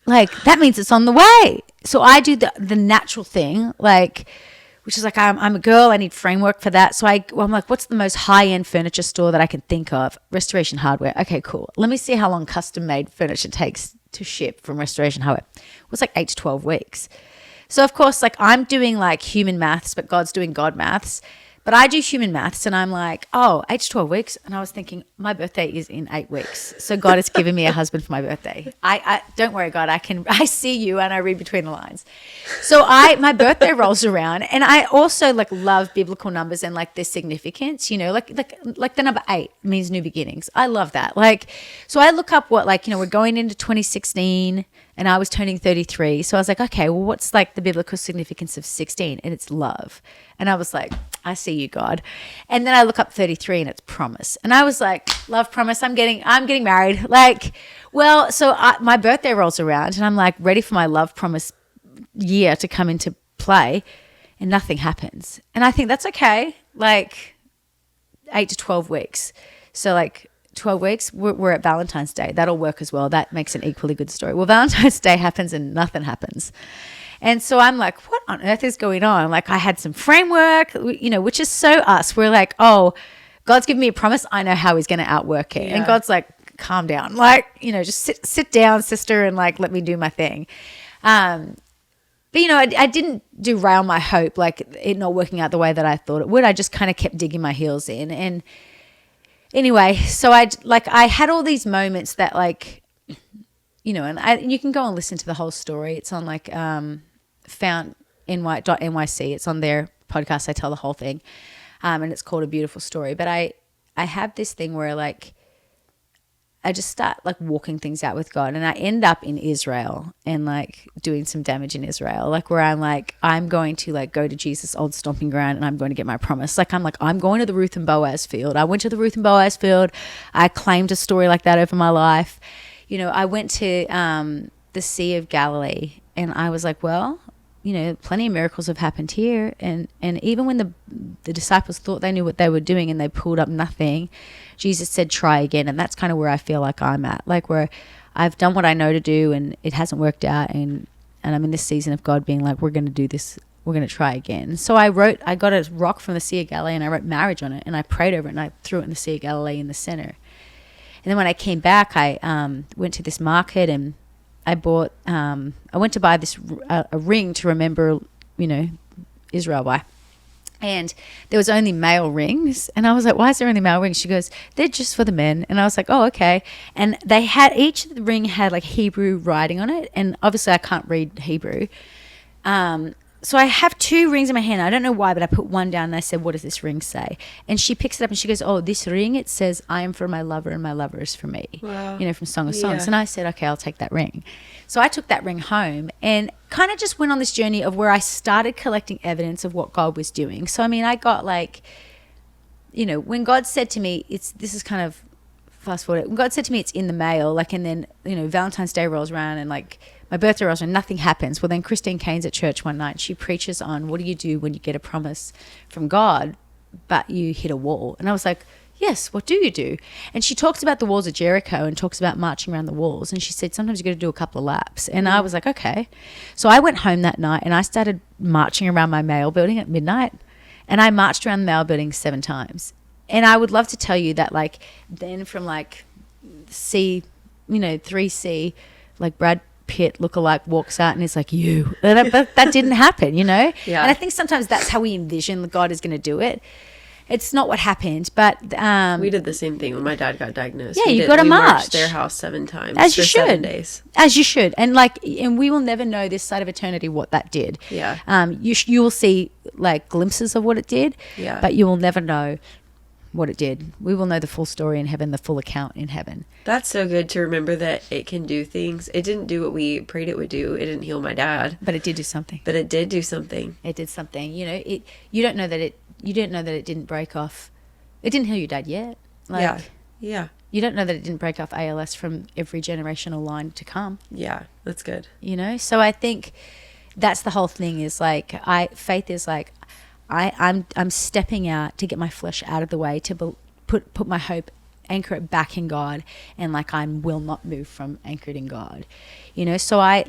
S2: Like, that means it's on the way. So I do the natural thing, like, which is like, I'm a girl, I need framework for that. So I'm like, what's the most high-end furniture store that I can think of? Restoration Hardware. Okay, cool. Let me see how long custom-made furniture takes to ship from Restoration Hardware. It was like 8 to 12 weeks. So, of course, like, I'm doing, like, human maths, but God's doing God maths. But I do human maths, and I'm like, 8 to 12 weeks. And I was thinking, my birthday is in 8 weeks. So God has given me a husband for my birthday. I don't worry, God, I see you, and I read between the lines. So my birthday rolls around, and I also, like, love biblical numbers and, like, their significance, you know, like the number 8 means new beginnings. I love that. Like, so I look up what, like, you know, we're going into 2016, and I was turning 33. So I was like, okay, well, what's, like, the biblical significance of 16? And it's love. And I was like, I see you, God. And then I look up 33, and it's promise. And I was like, love, promise, I'm getting married. Like, well, so my birthday rolls around, and I'm, like, ready for my love promise year to come into play, and nothing happens. And I think that's okay. Like, 8 to 12 weeks. So, like, 12 weeks, we're at Valentine's Day. That'll work as well. That makes an equally good story. Well, Valentine's Day happens and nothing happens. And so I'm like, what on earth is going on? Like, I had some framework, you know, which is so us. We're like, oh, God's given me a promise. I know how he's going to outwork it. Yeah. And God's like, calm down. Like, you know, just sit down, sister, and, like, let me do my thing. But, you know, I didn't derail my hope, like, it not working out the way that I thought it would. I just kind of kept digging my heels in. And anyway, so I had all these moments that, like, you know, and you can go and listen to the whole story. It's on, like, found.ny.nyc. It's on their podcast. I tell the whole thing. And it's called A Beautiful Story. But I have this thing where, like, I just start, like, walking things out with God, and I end up in Israel and, like, doing some damage in Israel, like, where I'm like, I'm going to, like, go to Jesus' old stomping ground, and I'm going to get my promise. Like, I'm going to the Ruth and Boaz field. I went to the Ruth and Boaz field. I claimed a story like that over my life. You know, I went to the Sea of Galilee, and I was like, well, you know, plenty of miracles have happened here. And even when the disciples thought they knew what they were doing and they pulled up nothing, Jesus said, try again. And that's kind of where I feel like I'm at, like, where I've done what I know to do and it hasn't worked out. And I'm in this season of God being like, we're going to do this. We're going to try again. So I got a rock from the Sea of Galilee, and I wrote marriage on it, and I prayed over it, and I threw it in the Sea of Galilee in the center. And then when I came back, I went to this market, and I bought. I went to buy a ring to remember Israel by. And there was only male rings. And I was like, why is there only male rings? She goes, they're just for the men. And I was like, oh, okay. And they had, each ring had like Hebrew writing on it. And obviously I can't read Hebrew. So I have 2 rings in my hand. I don't know why, but I put one down and I said, what does this ring say? And she picks it up and she goes, oh, this ring, it says, I am for my lover and my lover is for me.
S1: Wow.
S2: From Song of Songs.
S1: Yeah.
S2: And I said, okay, I'll take that ring. So I took that ring home and kind of just went on this journey of where I started collecting evidence of what God was doing. So, I mean, I got like, when God said to me, this is kind of fast forward. When God said to me, it's in the mail, like, and then, Valentine's Day rolls around and like, my birthday rolls around, nothing happens. Well, then Christine Cain's at church one night. She preaches on what do you do when you get a promise from God, but you hit a wall. And I was like, yes, what do you do? And she talks about the walls of Jericho and talks about marching around the walls. And she said, sometimes you got to do a couple of laps. And I was like, okay. So I went home that night and I started marching around my mail building at midnight. And I marched around the mail building 7 times. And I would love to tell you that like then from like C, 3C, like Brad Pitt lookalike walks out and it's like you. But that didn't happen, Yeah. And I think sometimes that's how we envision God is going to do it. It's not what happened, but
S1: we did the same thing when my dad got diagnosed.
S2: Yeah, you got to march.
S1: Marched their house 7 times
S2: as you
S1: for
S2: should.
S1: 7 days.
S2: As you should, and we will never know this side of eternity what that did.
S1: Yeah.
S2: You will see like glimpses of what it did.
S1: Yeah.
S2: But you will never know what it did. We will know the full story in heaven, the full account in heaven.
S1: That's so good to remember that it can do things. It didn't do what we prayed it would do. It didn't heal my dad,
S2: but it did do something.
S1: But it did do something.
S2: It did something. You don't know that it. You don't know that it didn't break off. It didn't heal your dad yet.
S1: Yeah.
S2: You don't know that it didn't break off ALS from every generational line to come.
S1: Yeah, that's good.
S2: So I think that's the whole thing. Is like faith is like I'm stepping out to get my flesh out of the way to put my hope, anchor it back in God, and like I will not move from anchored in God. So I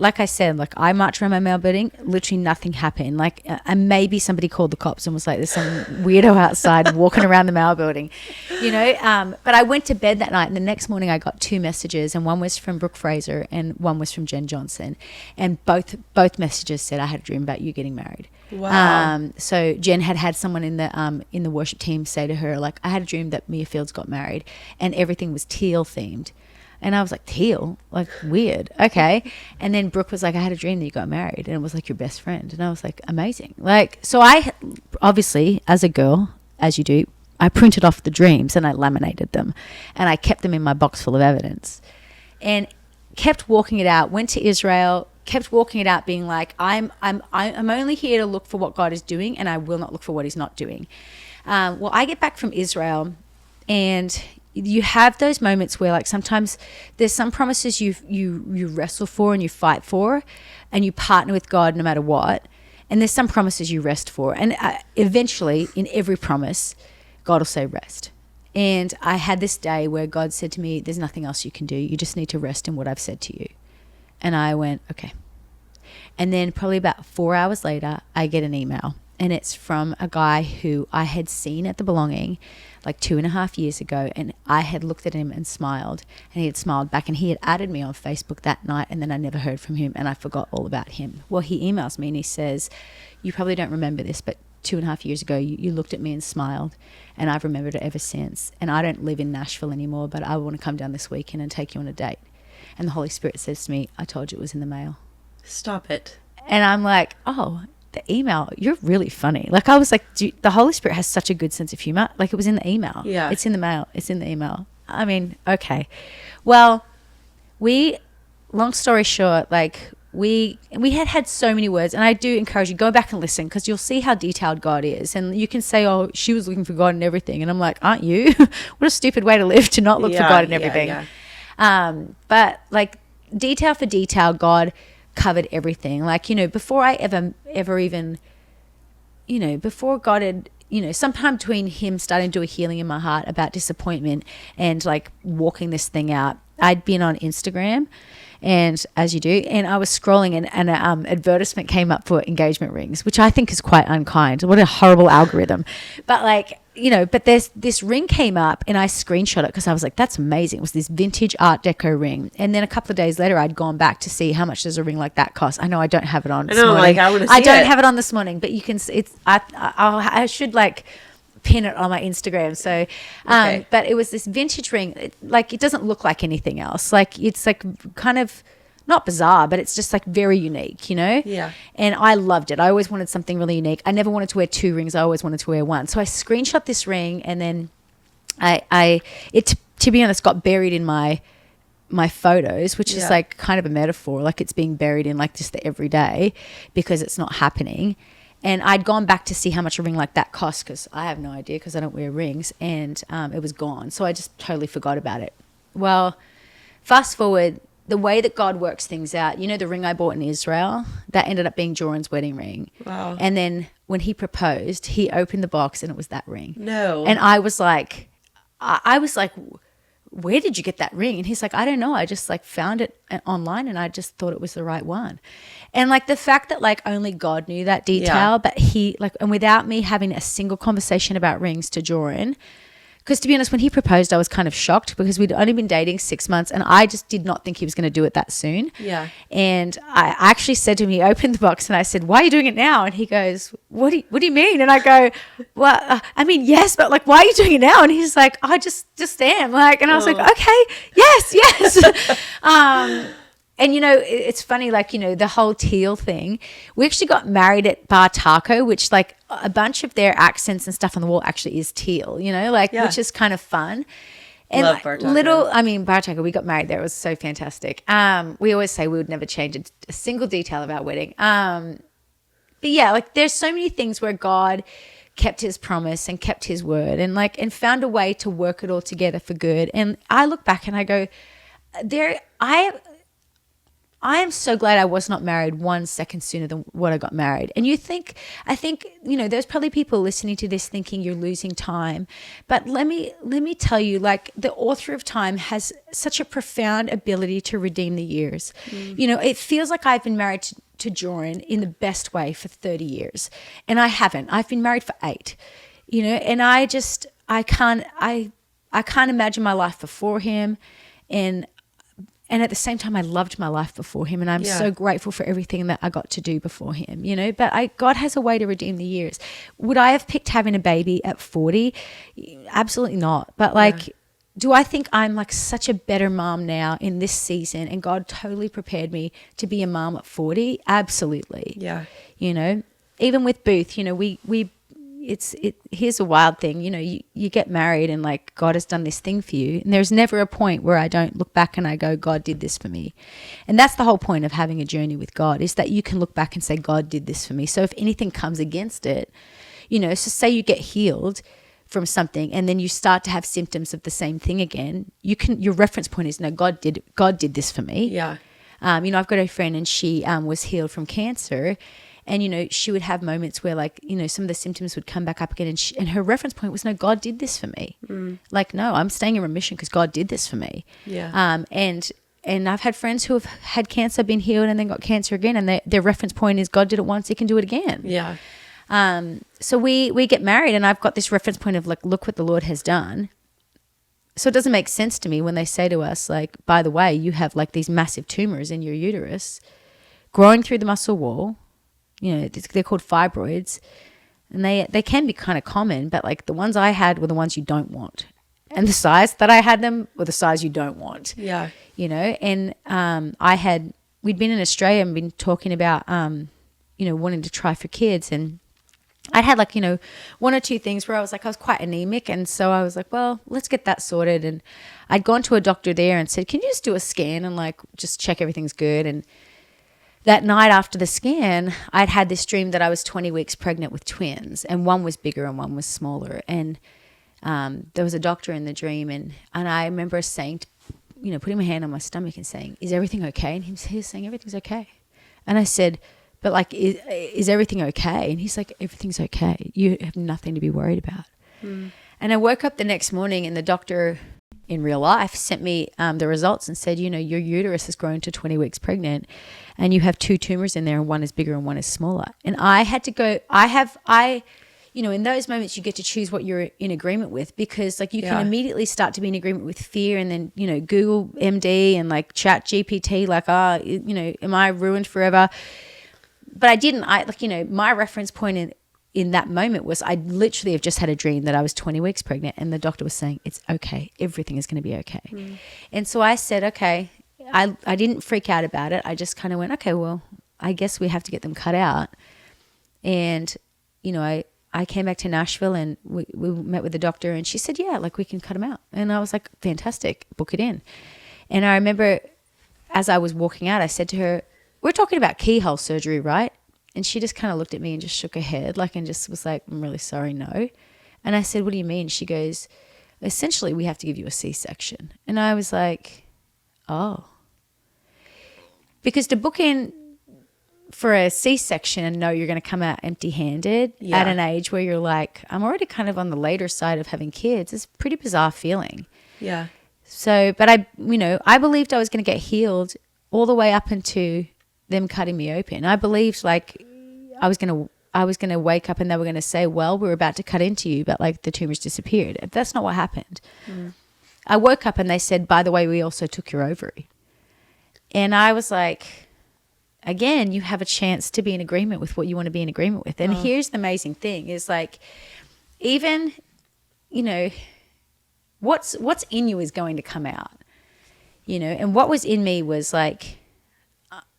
S2: marched around my mail building, literally nothing happened. Like and maybe somebody called the cops and was like, there's some weirdo outside walking around the mail building, but I went to bed that night and the next morning I got 2 messages, and one was from Brooke Fraser and one was from Jen Johnson, and both messages said, I had a dream about you getting married.
S1: Wow.
S2: So Jen had someone in the worship team say to her, like, I had a dream that Mia Fields got married and everything was teal themed. And I was like, teal? Like, weird. Okay. And then Brooke was like, I had a dream that you got married. And it was like your best friend. And I was like, amazing. Like, so I, obviously, as a girl, as you do, I printed off the dreams and I laminated them. And I kept them in my box full of evidence. And kept walking it out, went to Israel, kept walking it out, being like, I'm only here to look for what God is doing and I will not look for what he's not doing. Well, I get back from Israel and you have those moments where like sometimes there's some promises you wrestle for and you fight for and you partner with God no matter what, and there's some promises you rest for, and eventually in every promise God will say rest. And I had this day where God said to me, there's nothing else you can do, you just need to rest in what I've said to you. And I went, okay. And then probably about 4 hours later I get an email, and it's from a guy who I had seen at the Belonging like 2.5 years ago, and I had looked at him and smiled, and he had smiled back, and he had added me on Facebook that night, and then I never heard from him and I forgot all about him. Well, he emails me and he says, you probably don't remember this, but 2.5 years ago you looked at me and smiled, and I've remembered it ever since, and I don't live in Nashville anymore, but I want to come down this weekend and take you on a date. And the Holy Spirit says to me, I told you it was in the mail. Stop it. And I'm like, oh, the email, you're really funny. Like, I was like, the Holy Spirit has such a good sense of humor. Like, it was in the email. Yeah. It's in the mail. It's in the email. I mean, okay. Well, long story short, like, we had so many words, and I do encourage you, go back and listen, because you'll see how detailed God is. And you can say, oh, she was looking for God in everything. And I'm like, aren't you? What a stupid way to live, to not look for God in everything. Yeah. But like, detail for detail, God covered everything. Like, before I ever even, before God had, sometime between him starting to do a healing in my heart about disappointment and like walking this thing out, I'd been on Instagram, and as you do, and I was scrolling, and an advertisement came up for engagement rings, which I think is quite unkind. What a horrible algorithm. But like, but this ring came up and I screenshot it because I was like, that's amazing. It was this vintage Art Deco ring. And then a couple of days later, I'd gone back to see how much does a ring like that cost. I know I don't have it on this morning. I don't have it on this morning, but you can, I should like pin it on my Instagram. So, but it was this vintage ring. It doesn't look like anything else. Like it's like kind of, not bizarre, but it's just like very unique,
S1: Yeah.
S2: And I loved it. I always wanted something really unique. I never wanted to wear 2 rings. I always wanted to wear 1. So I screenshot this ring, and then it to be honest got buried in my photos, which is like kind of a metaphor, like it's being buried in like just the everyday because it's not happening. And I'd gone back to see how much a ring like that cost because I have no idea because I don't wear rings, and it was gone. So I just totally forgot about it. Well, fast forward. The way that God works things out, the ring I bought in Israel, that ended up being Joran's wedding ring.
S1: Wow.
S2: And then when he proposed, he opened the box and it was that ring.
S1: No.
S2: And I was like, where did you get that ring? And he's like, I don't know. I just like found it online and I just thought it was the right one. And like the fact that like only God knew that detail, but he like, and without me having a single conversation about rings to Joran, because to be honest, when he proposed, I was kind of shocked because we'd only been dating 6 months and I just did not think he was going to do it that soon.
S1: Yeah.
S2: And I actually said to him, he opened the box and I said, why are you doing it now? And he goes, what do you mean? And I go, well, I mean, yes, but like, why are you doing it now? And he's like, I just am like, and I was like, okay, yes. And, it's funny, like, the whole teal thing. We actually got married at Bar Taco, which, like, a bunch of their accents and stuff on the wall actually is teal, which is kind of fun. And
S1: love Bar Taco.
S2: Bar Taco, we got married there. It was so fantastic. We always say we would never change a single detail of our wedding. But, yeah, like, there's so many things where God kept his promise and kept his word and found a way to work it all together for good. And I look back and I go, I am so glad I was not married 1 second sooner than what I got married. And I think, there's probably people listening to this thinking you're losing time. But let me tell you, like the author of time has such a profound ability to redeem the years. It feels like I've been married to Joran in the best way for 30 years. And I haven't. I've been married for 8, and I can't imagine my life before him. And at the same time, I loved my life before him, and I'm so grateful for everything that I got to do before him, But God has a way to redeem the years. Would I have picked having a baby at 40? Absolutely not. But do I think I'm like such a better mom now in this season, and God totally prepared me to be a mom at 40? Absolutely.
S1: Yeah.
S2: Even with Booth, here's a wild thing, you get married and like God has done this thing for you, and there's never a point where I don't look back and I go, God did this for me. And that's the whole point of having a journey with God, is that you can look back and say, God did this for me. So if anything comes against it, so say you get healed from something and then you start to have symptoms of the same thing again, your reference point is, no, God did this for me.
S1: Yeah.
S2: I've got a friend and she was healed from cancer. And, she would have moments where, like, some of the symptoms would come back up again. And her reference point was, no, God did this for me. Like, no, I'm staying in remission because God did this for me.
S1: Yeah.
S2: And I've had friends who have had cancer, been healed, and then got cancer again. And their reference point is, God did it once, he can do it again.
S1: Yeah.
S2: So we get married and I've got this reference point of, like, look what the Lord has done. So it doesn't make sense to me when they say to us, like, by the way, you have, like, these massive tumors in your uterus growing through the muscle wall. They're called fibroids, and they can be kind of common, but like the ones I had were the ones you don't want, and the size that I had them were the size you don't want.
S1: Yeah.
S2: And we'd been in Australia and been talking about, wanting to try for kids, and I'd had like, 1 or 2 things where I was quite anemic, and so I was like, well, let's get that sorted. And I'd gone to a doctor there and said, can you just do a scan and like just check everything's good? And that night after the scan, I'd had this dream that I was 20 weeks pregnant with twins, and one was bigger and one was smaller. And there was a doctor in the dream, and I remember saying, putting my hand on my stomach and saying, is everything okay? And he was saying, everything's okay. And I said, but like, is everything okay? And he's like, everything's okay. You have nothing to be worried about. And I woke up the next morning and the doctor in real life sent me the results and said, your uterus has grown to 20 weeks pregnant and you have 2 tumors in there, and one is bigger and one is smaller. And I had to go, in those moments you get to choose what you're in agreement with, because like you
S1: Yeah.
S2: can immediately start to be in agreement with fear, and then, Google MD and like chat GPT, like, am I ruined forever? But I didn't. My reference point in that moment was I literally have just had a dream that I was 20 weeks pregnant, and the doctor was saying, it's okay. Everything is going to be okay. And so I said, okay. I didn't freak out about it. I just kind of went, okay, well, I guess we have to get them cut out. And, I came back to Nashville, and we met with the doctor, and she said, yeah, like we can cut them out. And I was like, fantastic, book it in. And I remember as I was walking out, I said to her, we're talking about keyhole surgery, right? And she just kind of looked at me and just shook her head, and just was like, I'm really sorry, no. And I said, what do you mean? She goes, essentially, we have to give you a C-section. And I was like, oh. Because to book in for a C-section and know you're going to come out empty-handed at an age where you're like, I'm already kind of on the later side of having kids, it's a pretty bizarre feeling.
S1: Yeah.
S2: So, but I believed I was going to get healed all the way up into them cutting me open. I believed like I was going to wake up and they were going to say, well, we're about to cut into you, but like the tumors disappeared. That's not what happened. I woke up and they said, by the way, we also took your ovary. And I was like, again, you have a chance to be in agreement with what you want to be in agreement with. And here's the amazing thing is like, even, what's in you is going to come out, and what was in me was like,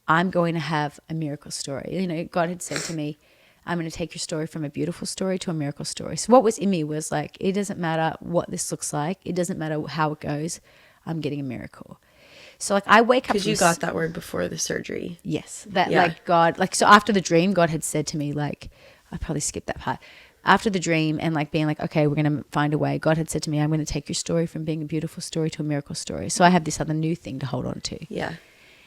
S2: I'm going to have a miracle story. God had said to me, I'm going to take your story from a beautiful story to a miracle story. So what was in me was like, it doesn't matter what this looks like. It doesn't matter how it goes. I'm getting a miracle. So like I wake up.
S1: Because you got that word before the surgery.
S2: Yes. Like God, like, so after the dream, God had said to me, like, I probably skipped that part. After the dream and like being like, okay, we're going to find a way. God had said to me, I'm going to take your story from being a beautiful story to a miracle story. So I have this other new thing to hold on to.
S1: Yeah.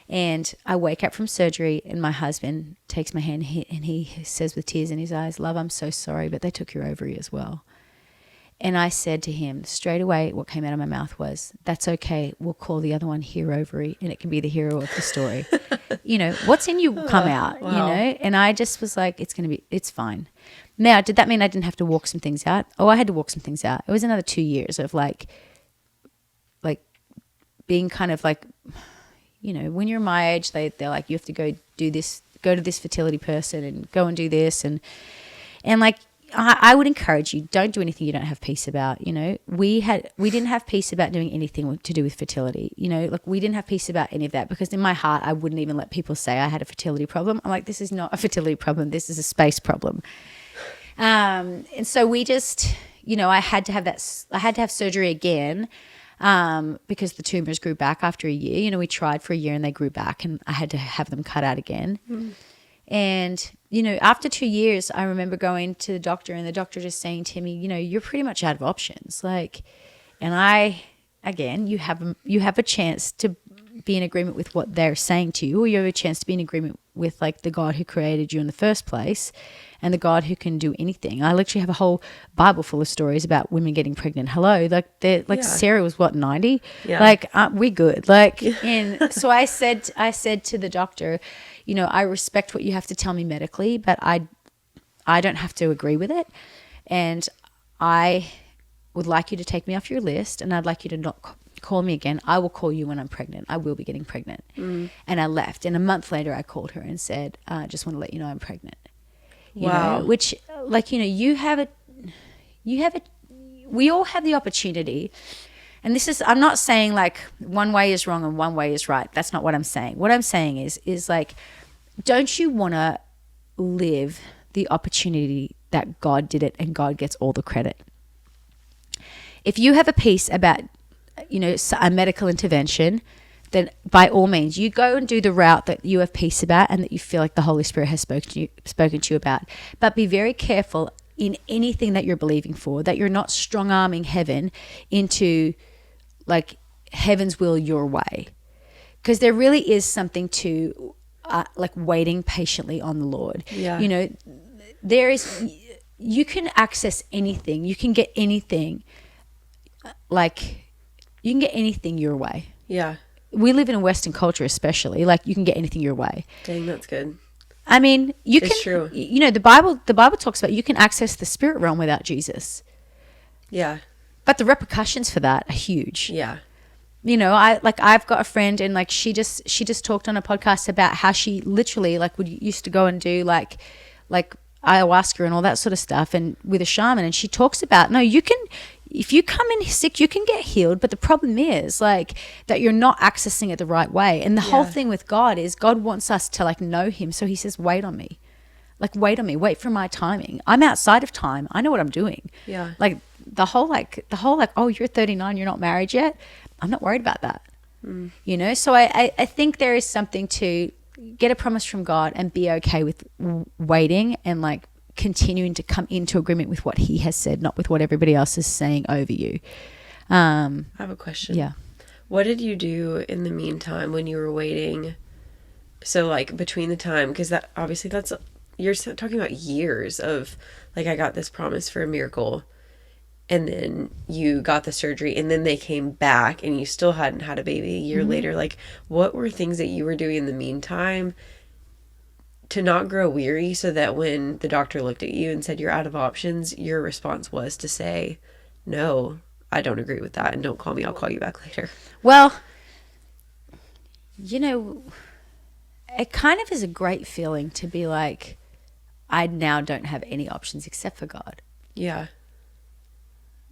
S2: And I wake up from surgery and my husband takes my hand and he says with tears in his eyes, love, I'm so sorry, but they took your ovary as well. And I said to him straight away, what came out of my mouth was, that's okay. We'll call the other one hero ovary and it can be the hero of the story. What's in you will come out,
S1: wow.
S2: And I just was like, it's fine. Now, did that mean I didn't have to walk some things out? Oh, I had to walk some things out. It was another 2 years of like being kind of like, when you're my age, they're like, you have to go do this, go to this fertility person and go and do this. And like, I would encourage you, don't do anything you don't have peace about. We didn't have peace about doing anything to do with fertility. Like we didn't have peace about any of that because in my heart, I wouldn't even let people say I had a fertility problem. I'm like, this is not a fertility problem. This is a space problem. And so we just, I had to have surgery again. Because the tumors grew back after a year. We tried for a year and they grew back and I had to have them cut out again. And, after 2 years, I remember going to the doctor and the doctor just saying to me, you're pretty much out of options. Like, and you have a chance to be in agreement with what they're saying to you, or you have a chance to be in agreement with like the God who created you in the first place and the God who can do anything. I literally have a whole Bible full of stories about women getting pregnant. Hello. Like Sarah was what, 90?
S1: Yeah.
S2: Like, we good. Like, and so I said to the doctor, I respect what you have to tell me medically, but I don't have to agree with it. And I would like you to take me off your list and I'd like you to not call me again. I will call you when I'm pregnant. I will be getting pregnant. And I left. And a month later, I called her and said, I just want to let you know I'm pregnant.
S1: Wow.
S2: Which like, we all have the opportunity. And this is, I'm not saying like one way is wrong and one way is right. That's not what I'm saying. What I'm saying is like, don't you want to live the opportunity that God did it and God gets all the credit? If you have a piece about, a medical intervention, then by all means, you go and do the route that you have peace about and that you feel like the Holy Spirit has spoken to you about. But be very careful in anything that you're believing for, that you're not strong-arming heaven into like heaven's will your way. Because there really is something to like waiting patiently on the Lord.
S1: Yeah.
S2: You can access anything. You can get anything. Like, you can get anything your way.
S1: Yeah.
S2: We live in a Western culture especially. Like, you can get anything your way.
S1: Dang, that's good.
S2: I mean, you
S1: It's true.
S2: you know, the Bible talks about you can access the spirit realm without Jesus.
S1: Yeah.
S2: But the repercussions for that are huge.
S1: Yeah.
S2: You know, I've got a friend, and like she just talked on a podcast about how she literally like used to go and do like ayahuasca and all that sort of stuff, and with a shaman, and she talks about, no, you can, if you come in sick, you can get healed, but the problem is like that you're not accessing it the right way. And the whole thing with God is God wants us to like know him, so he says, wait on me. Like, wait on me, wait for my timing. I'm outside of time. I know what I'm doing.
S1: Yeah.
S2: Like the whole oh, you're 39, you're not married yet. I'm not worried about that. You know? So I think there is something to get a promise from God and be okay with waiting and like continuing to come into agreement with what he has said, not with what everybody else is saying over you.
S1: I have a question.
S2: Yeah.
S1: What did you do in the meantime when you were waiting? So like between the time, because that obviously you're talking about years of like, I got this promise for a miracle, and then you got the surgery, and then they came back and you still hadn't had a baby a year later. Like, what were things that you were doing in the meantime to not grow weary, so that when the doctor looked at you and said you're out of options, your response was to say, no, I don't agree with that, and don't call me, I'll call you back later?
S2: Well, you know, it kind of is a great feeling to be like, I now don't have any options except for God.
S1: Yeah.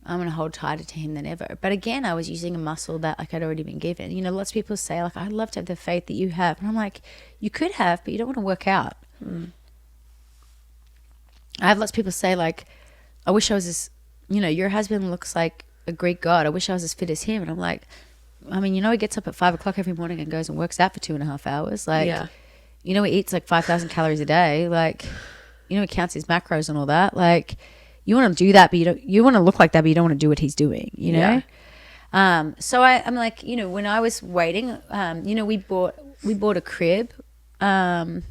S2: I'm going to hold tighter to him than ever. But again, I was using a muscle that like I'd already been given. You know, lots of people say like, I'd love to have the faith that you have. And I'm like, you could have, but you don't want to work out. I have lots of people say like, I wish I was as, you know, your husband looks like a Greek god. I wish I was as fit as him. And I'm like, I mean, you know, he gets up at 5 o'clock every morning and goes and works out for 2.5 hours. Like, you know, he eats like 5,000 calories a day. Like, you know, he counts his macros and all that. Like, you want to do that, but you want to look like that, but you don't want to do what he's doing, you know? So I'm like, you know, when I was waiting, you know, we bought a crib, and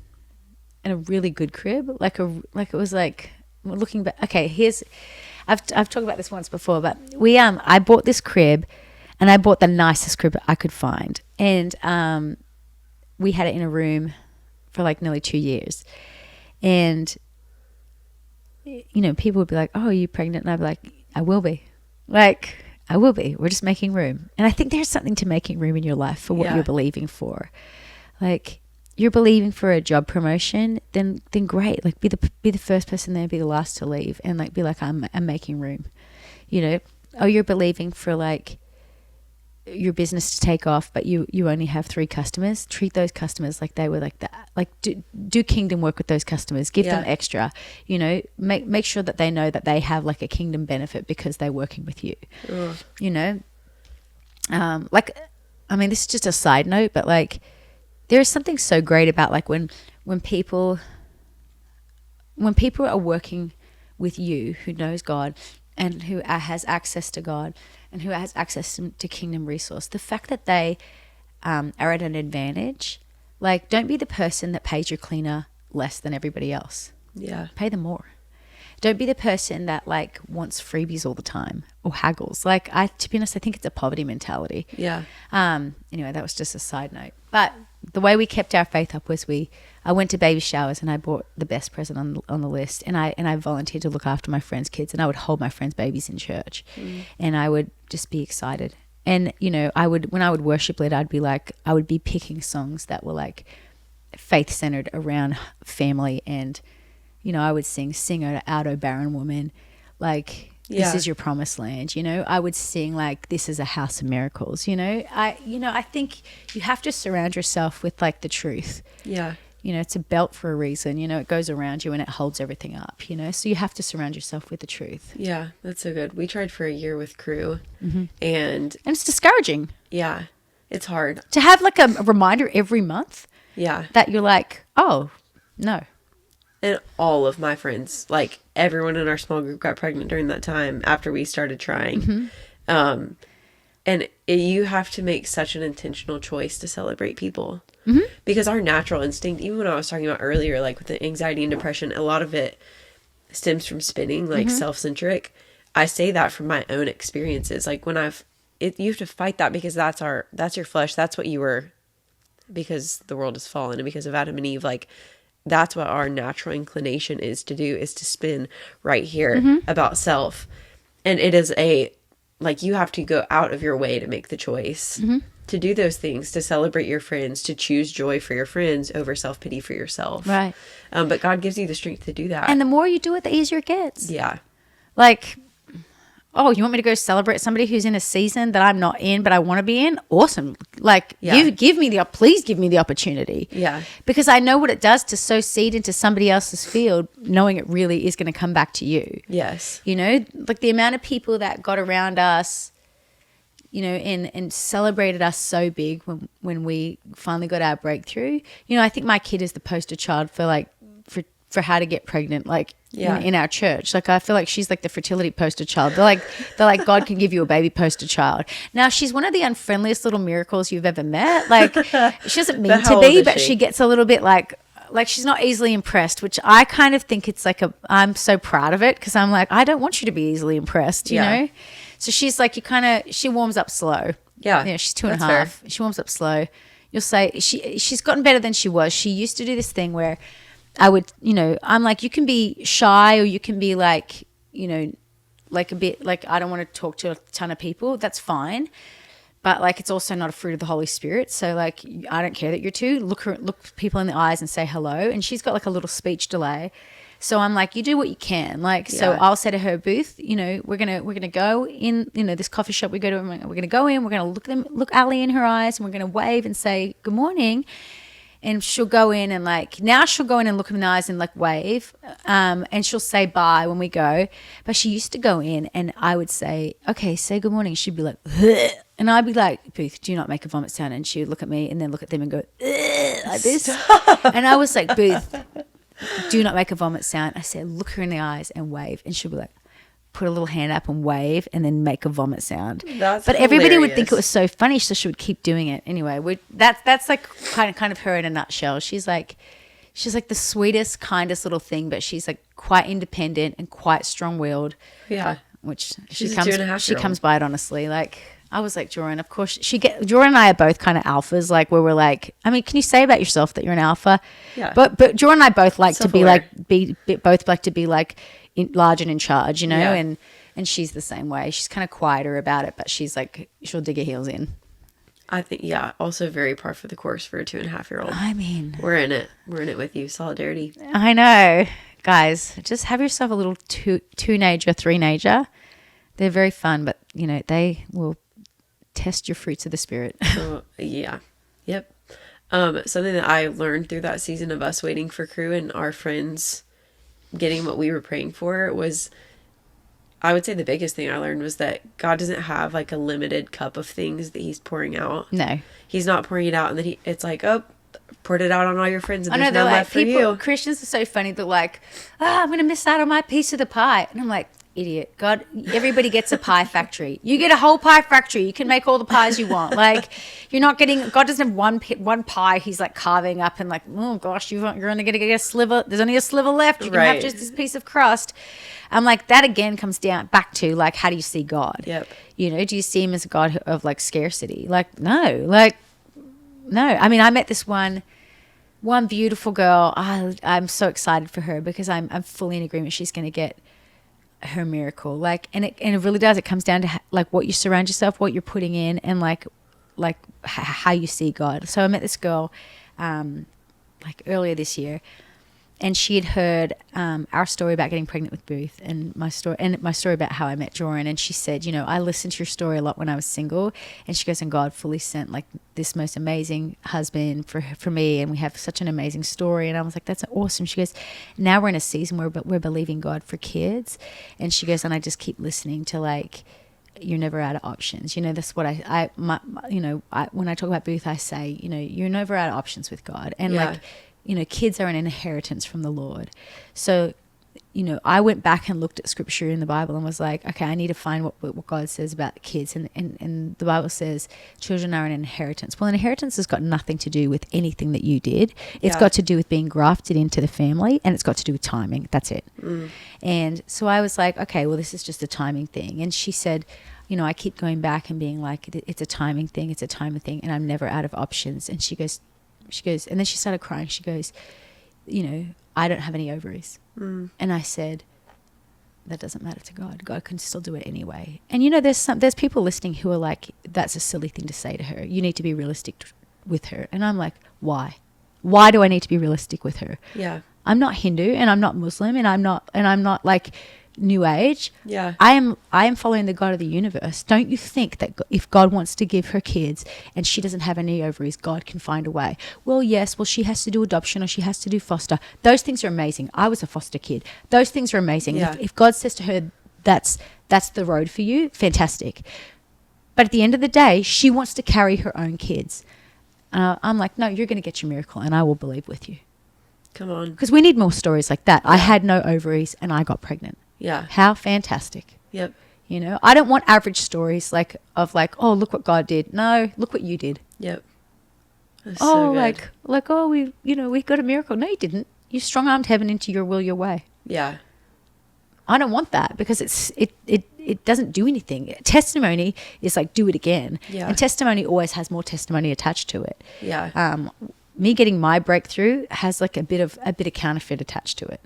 S2: a really good crib, like it was like, looking back, okay, I've talked about this once before, but I bought this crib, and I bought the nicest crib I could find. And, we had it in a room for like nearly 2 years. And, you know, people would be like, oh, are you pregnant? And I'd be like, I will be. Like, I will be. We're just making room. And I think there's something to making room in your life for what you're believing for. Like, you're believing for a job promotion, then great. Like, be the first person there, be the last to leave, and like be like, I'm making room. You know, oh, you're believing for like your business to take off, but you only have 3 customers. Treat those customers like they were like that. Like, do kingdom work with those customers. Give them extra. You know, make sure that they know that they have like a kingdom benefit because they're working with you. You know, like, I mean, this is just a side note, but like, there is something so great about like when people are working with you who knows God and who has access to God and who has access to kingdom resource, the fact that they are at an advantage, like, don't be the person that pays your cleaner less than everybody else.
S1: Yeah.
S2: Pay them more. Don't be the person that like wants freebies all the time or haggles. Like, to be honest, I think it's a poverty mentality.
S1: Yeah.
S2: Anyway, that was just a side note. But the way we kept our faith up was I went to baby showers and I bought the best present on the list, and I volunteered to look after my friends' kids, and I would hold my friends' babies in church, and I would just be excited. And you know, when I would worship lead, I would be picking songs that were like faith centered around family, and you know, I would sing out, O barren woman, like, this is your promised land. You know, I would sing like, this is a house of miracles. You know, I think you have to surround yourself with like the truth. Yeah. You know, it's a belt for a reason. You know, it goes around you and it holds everything up, you know, so you have to surround yourself with the truth.
S1: Yeah, that's so good. We tried for a year with Crew, and
S2: it's discouraging.
S1: Yeah, it's hard.
S2: To have like a reminder every month.
S1: Yeah. That
S2: you're like, oh, no.
S1: And all of my friends, like everyone in our small group, got pregnant during that time after we started trying. And you have to make such an intentional choice to celebrate people. Because our natural instinct, even when I was talking about earlier, like with the anxiety and depression, a lot of it stems from spinning, like self-centric. I say that from my own experiences. Like when you have to fight that, because that's your flesh. That's what you were, because the world has fallen and because of Adam and Eve. Like, that's what our natural inclination is to do, is to spin right here about self. And it is like, you have to go out of your way to make the choice to do those things, to celebrate your friends, to choose joy for your friends over self-pity for yourself.
S2: Right.
S1: But God gives you the strength to do that.
S2: And the more you do it, the easier it gets.
S1: Yeah.
S2: Like, oh, you want me to go celebrate somebody who's in a season that I'm not in, but I want to be in? Awesome. Like,
S1: Yeah.
S2: please give me the opportunity.
S1: Yeah.
S2: Because I know what it does to sow seed into somebody else's field, knowing it really is going to come back to you.
S1: Yes.
S2: You know, like the amount of people that got around us, you know, and celebrated us so big when we finally got our breakthrough. You know, I think my kid is the poster child for like, for how to get pregnant, like in our church. Like, I feel like she's like the fertility poster child. They're like God can give you a baby poster child. Now, she's one of the unfriendliest little miracles you've ever met. Like, she doesn't mean to be, but she gets a little bit like she's not easily impressed, which I kind of think it's like I'm so proud of it, because I'm like, I don't want you to be easily impressed, you know? So she's like, she warms up slow.
S1: Yeah.
S2: She's 2.5. Fair. She warms up slow. You'll say she's gotten better than she was. She used to do this thing where I would, you know, I'm like, you can be shy, or you can be like, you know, like a bit like, I don't want to talk to a ton of people. That's fine. But like, it's also not a fruit of the Holy Spirit. So like, I don't care that you're two. Look people in the eyes and say hello. And she's got like a little speech delay. So I'm like, you do what you can. Like, so I'll say to her, Booth, you know, we're gonna go in, you know, this coffee shop we go to, we're gonna go in, we're gonna look Ali in her eyes, and we're gonna wave and say good morning. And she'll go in and like, now she'll go in and look in the eyes and like wave. And she'll say bye when we go. But she used to go in and I would say, okay, say good morning. She'd be like, ugh. And I'd be like, Booth, do not make a vomit sound. And she would look at me and then look at them and go, ugh, like this. And I was like, Booth, do not make a vomit sound. I said, look her in the eyes and wave. And she'll be like, put a little hand up and wave and then make a vomit sound. But everybody would think it was so funny, so she would keep doing it. Anyway, that's like kind of her in a nutshell. She's like the sweetest, kindest little thing, but she's like quite independent and quite strong-willed. Yeah. Which she comes by it honestly. Like, I was like, Jordan, of course Jordan and I are both kind of alphas, like where we're like, I mean, can you say about yourself that you're an alpha? Yeah. But Jordan and I both like to be like, both like to be like large and in charge, you know, and she's the same way. She's kind of quieter about it, but she's like, she'll dig her heels in.
S1: I think, also very par for the course for a 2.5-year-old.
S2: I mean,
S1: we're in it with you. Solidarity.
S2: I know, guys, just have yourself a little two-nager, three-nager. They're very fun, but you know, they will test your fruits of the spirit.
S1: Yeah. Yep. Something that I learned through that season of us waiting for crew and our friends getting what we were praying for was, I would say the biggest thing I learned was that God doesn't have like a limited cup of things that he's pouring out. No. He's not pouring it out and then it's like, oh, poured it out on all your friends and there's none left for you.
S2: Christians are so funny. They're like, I'm going to miss out on my piece of the pie. And I'm like, idiot. God, everybody gets a pie factory. You get a whole pie factory. You can make all the pies you want. Like, you're not getting, God doesn't have one pie he's like carving up and like, oh gosh, you're only going to get a sliver. There's only a sliver left. You can have just this piece of crust. I'm like, that again comes down back to like, how do you see God? Yep. You know, do you see him as a God of like scarcity? Like, no. I mean, I met this one beautiful girl. I'm so excited for her because I'm fully in agreement she's going to get her miracle. Like, and it really does. It comes down to like what you surround yourself, what you're putting in, and like how you see God. So I met this girl like earlier this year, and she had heard our story about getting pregnant with Booth and my story about how I met Joran. And she said, you know, I listened to your story a lot when I was single. And she goes, and God fully sent like this most amazing husband for me. And we have such an amazing story. And I was like, that's awesome. She goes, now we're in a season where we're believing God for kids. And she goes, and I just keep listening to like, you're never out of options. You know, that's what when I talk about Booth, I say, you know, you're never out of options with God. And like, you know, kids are an inheritance from the Lord. So, you know, I went back and looked at scripture in the Bible and was like, okay, I need to find what God says about kids. And the Bible says children are an inheritance. Well, an inheritance has got nothing to do with anything that you did. It's got to do with being grafted into the family, and it's got to do with timing. That's it. Mm. And so I was like, okay, well, this is just a timing thing. And she said, you know, I keep going back and being like, it's a timing thing. It's a timing thing. And I'm never out of options. And she goes, and then she started crying. She goes, I don't have any ovaries. And I said, that doesn't matter to God. God can still do it anyway. And there's people listening who are like, that's a silly thing to say to her. You need to be realistic with her. And I'm like, why? Why do I need to be realistic with her?
S1: Yeah.
S2: I'm not Hindu, and I'm not Muslim, and I'm not like New Age.
S1: Yeah.
S2: I am following the God of the universe. Don't you think that if God wants to give her kids and she doesn't have any ovaries, God can find a way? Well, yes. Well, she has to do adoption, or she has to do foster. Those things are amazing. I was a foster kid. Those things are amazing.
S1: Yeah.
S2: If God says to her, that's the road for you, fantastic. But at the end of the day, she wants to carry her own kids. I'm like, no, you're going to get your miracle, and I will believe with you.
S1: Come on.
S2: Because we need more stories like that. Yeah. I had no ovaries and I got pregnant.
S1: Yeah.
S2: How fantastic.
S1: Yep.
S2: I don't want average stories of oh, look what God did. No, look what you did.
S1: Yep. That's
S2: oh,
S1: so good.
S2: oh, we got a miracle. No, you didn't. You strong-armed heaven into your will, your way.
S1: Yeah.
S2: I don't want that, because it doesn't do anything. Testimony is like, do it again.
S1: Yeah.
S2: And testimony always has more testimony attached to it.
S1: Yeah.
S2: Me getting my breakthrough has like a bit of counterfeit attached to it.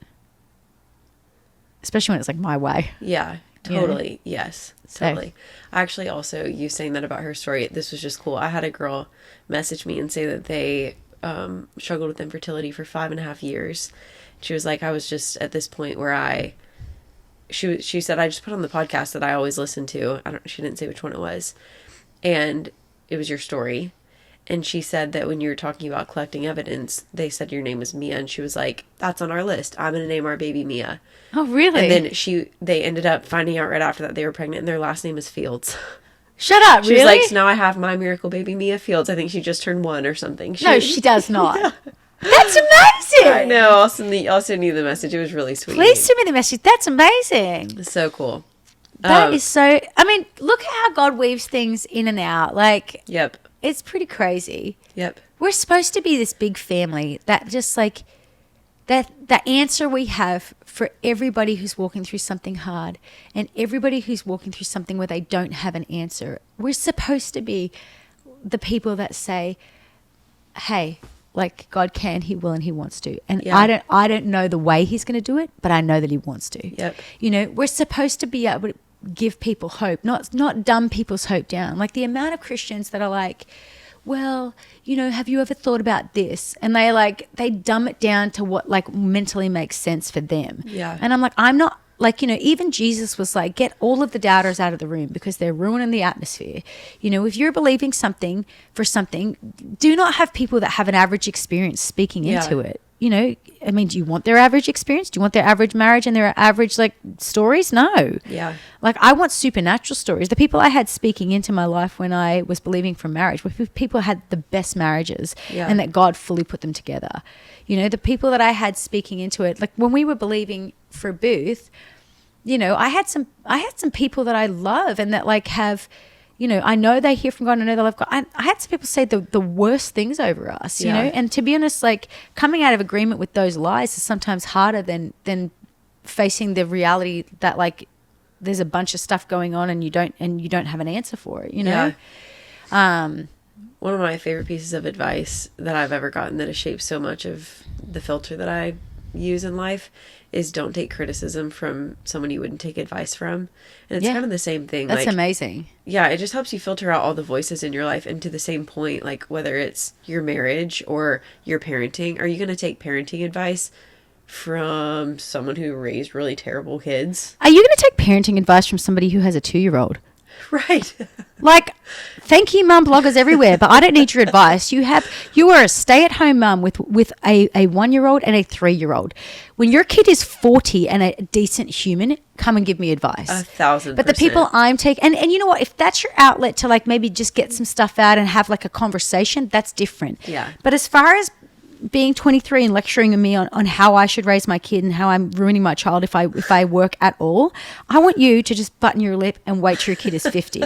S2: Especially when it's like my way.
S1: Yeah, totally. Yes, totally. Actually, also, you saying that about her story, this was just cool. I had a girl message me and say that they struggled with infertility for 5.5 years. She was like, I was just at this point where she said, I just put on the podcast that I always listen to. She didn't say which one it was. And it was your story. And she said that when you were talking about collecting evidence, they said your name was Mia. And she was like, that's on our list. I'm going to name our baby Mia.
S2: Oh, really?
S1: And then they ended up finding out right after that they were pregnant, and their last name is Fields.
S2: Shut up,
S1: She
S2: really?
S1: was like, so now I have my miracle baby Mia Fields. I think she just turned 1 or something.
S2: No, she does not.
S1: Yeah.
S2: That's amazing.
S1: I know. I'll send you the message. It was really sweet.
S2: Please send me the message. That's amazing.
S1: It's so cool.
S2: That is so... I mean, look how God weaves things in and out. Like...
S1: Yep.
S2: It's pretty crazy.
S1: Yep.
S2: We're supposed to be this big family that just like that the answer we have for everybody who's walking through something hard and everybody who's walking through something where they don't have an answer. We're supposed to be the people that say, hey, like God can, he will, and he wants to. And
S1: Yeah.
S2: I don't know the way he's going to do it, but I know that he wants to.
S1: Yep.
S2: We're supposed to be able to give people hope, not dumb people's hope down. Like the amount of Christians that are like, well, have you ever thought about this? And they dumb it down to what like mentally makes sense for them.
S1: Yeah.
S2: And I'm like, I'm not like, even Jesus was like, get all of the doubters out of the room because they're ruining the atmosphere. If you're believing something for something, do not have people that have an average experience speaking into it. I mean, do you want their average experience? Do you want their average marriage and their average like stories? No.
S1: Yeah.
S2: Like I want supernatural stories. The people I had speaking into my life when I was believing for marriage were people who had the best marriages and that God fully put them together. The people that I had speaking into it, like when we were believing for Booth, I had some people that I love and that like have, I know they hear from God. I know they love God. I had some people say the worst things over us, you know. And to be honest, like coming out of agreement with those lies is sometimes harder than facing the reality that like there's a bunch of stuff going on and you don't have an answer for it,
S1: Yeah. One of my favorite pieces of advice that I've ever gotten that has shaped so much of the filter that I use in life is don't take criticism from someone you wouldn't take advice from. And it's kind of the same thing.
S2: That's
S1: like,
S2: amazing.
S1: Yeah, it just helps you filter out all the voices in your life. And to the same point, like whether it's your marriage or your parenting, are you going to take parenting advice from someone who raised really terrible kids?
S2: Are you going to take parenting advice from somebody who has a 2-year-old?
S1: Right.
S2: Like, thank you, mum bloggers everywhere, but I don't need your advice. You are a stay-at-home mum with a 1-year-old and a 3-year-old. When your kid is 40 and a decent human, come and give me advice.
S1: 1,000%.
S2: But the people I'm taking, and you know what? If that's your outlet to like maybe just get some stuff out and have like a conversation, that's different.
S1: Yeah.
S2: But as far as being 23 and lecturing me on how I should raise my kid and how I'm ruining my child if I work at all, I want you to just button your lip and wait till your kid is 50.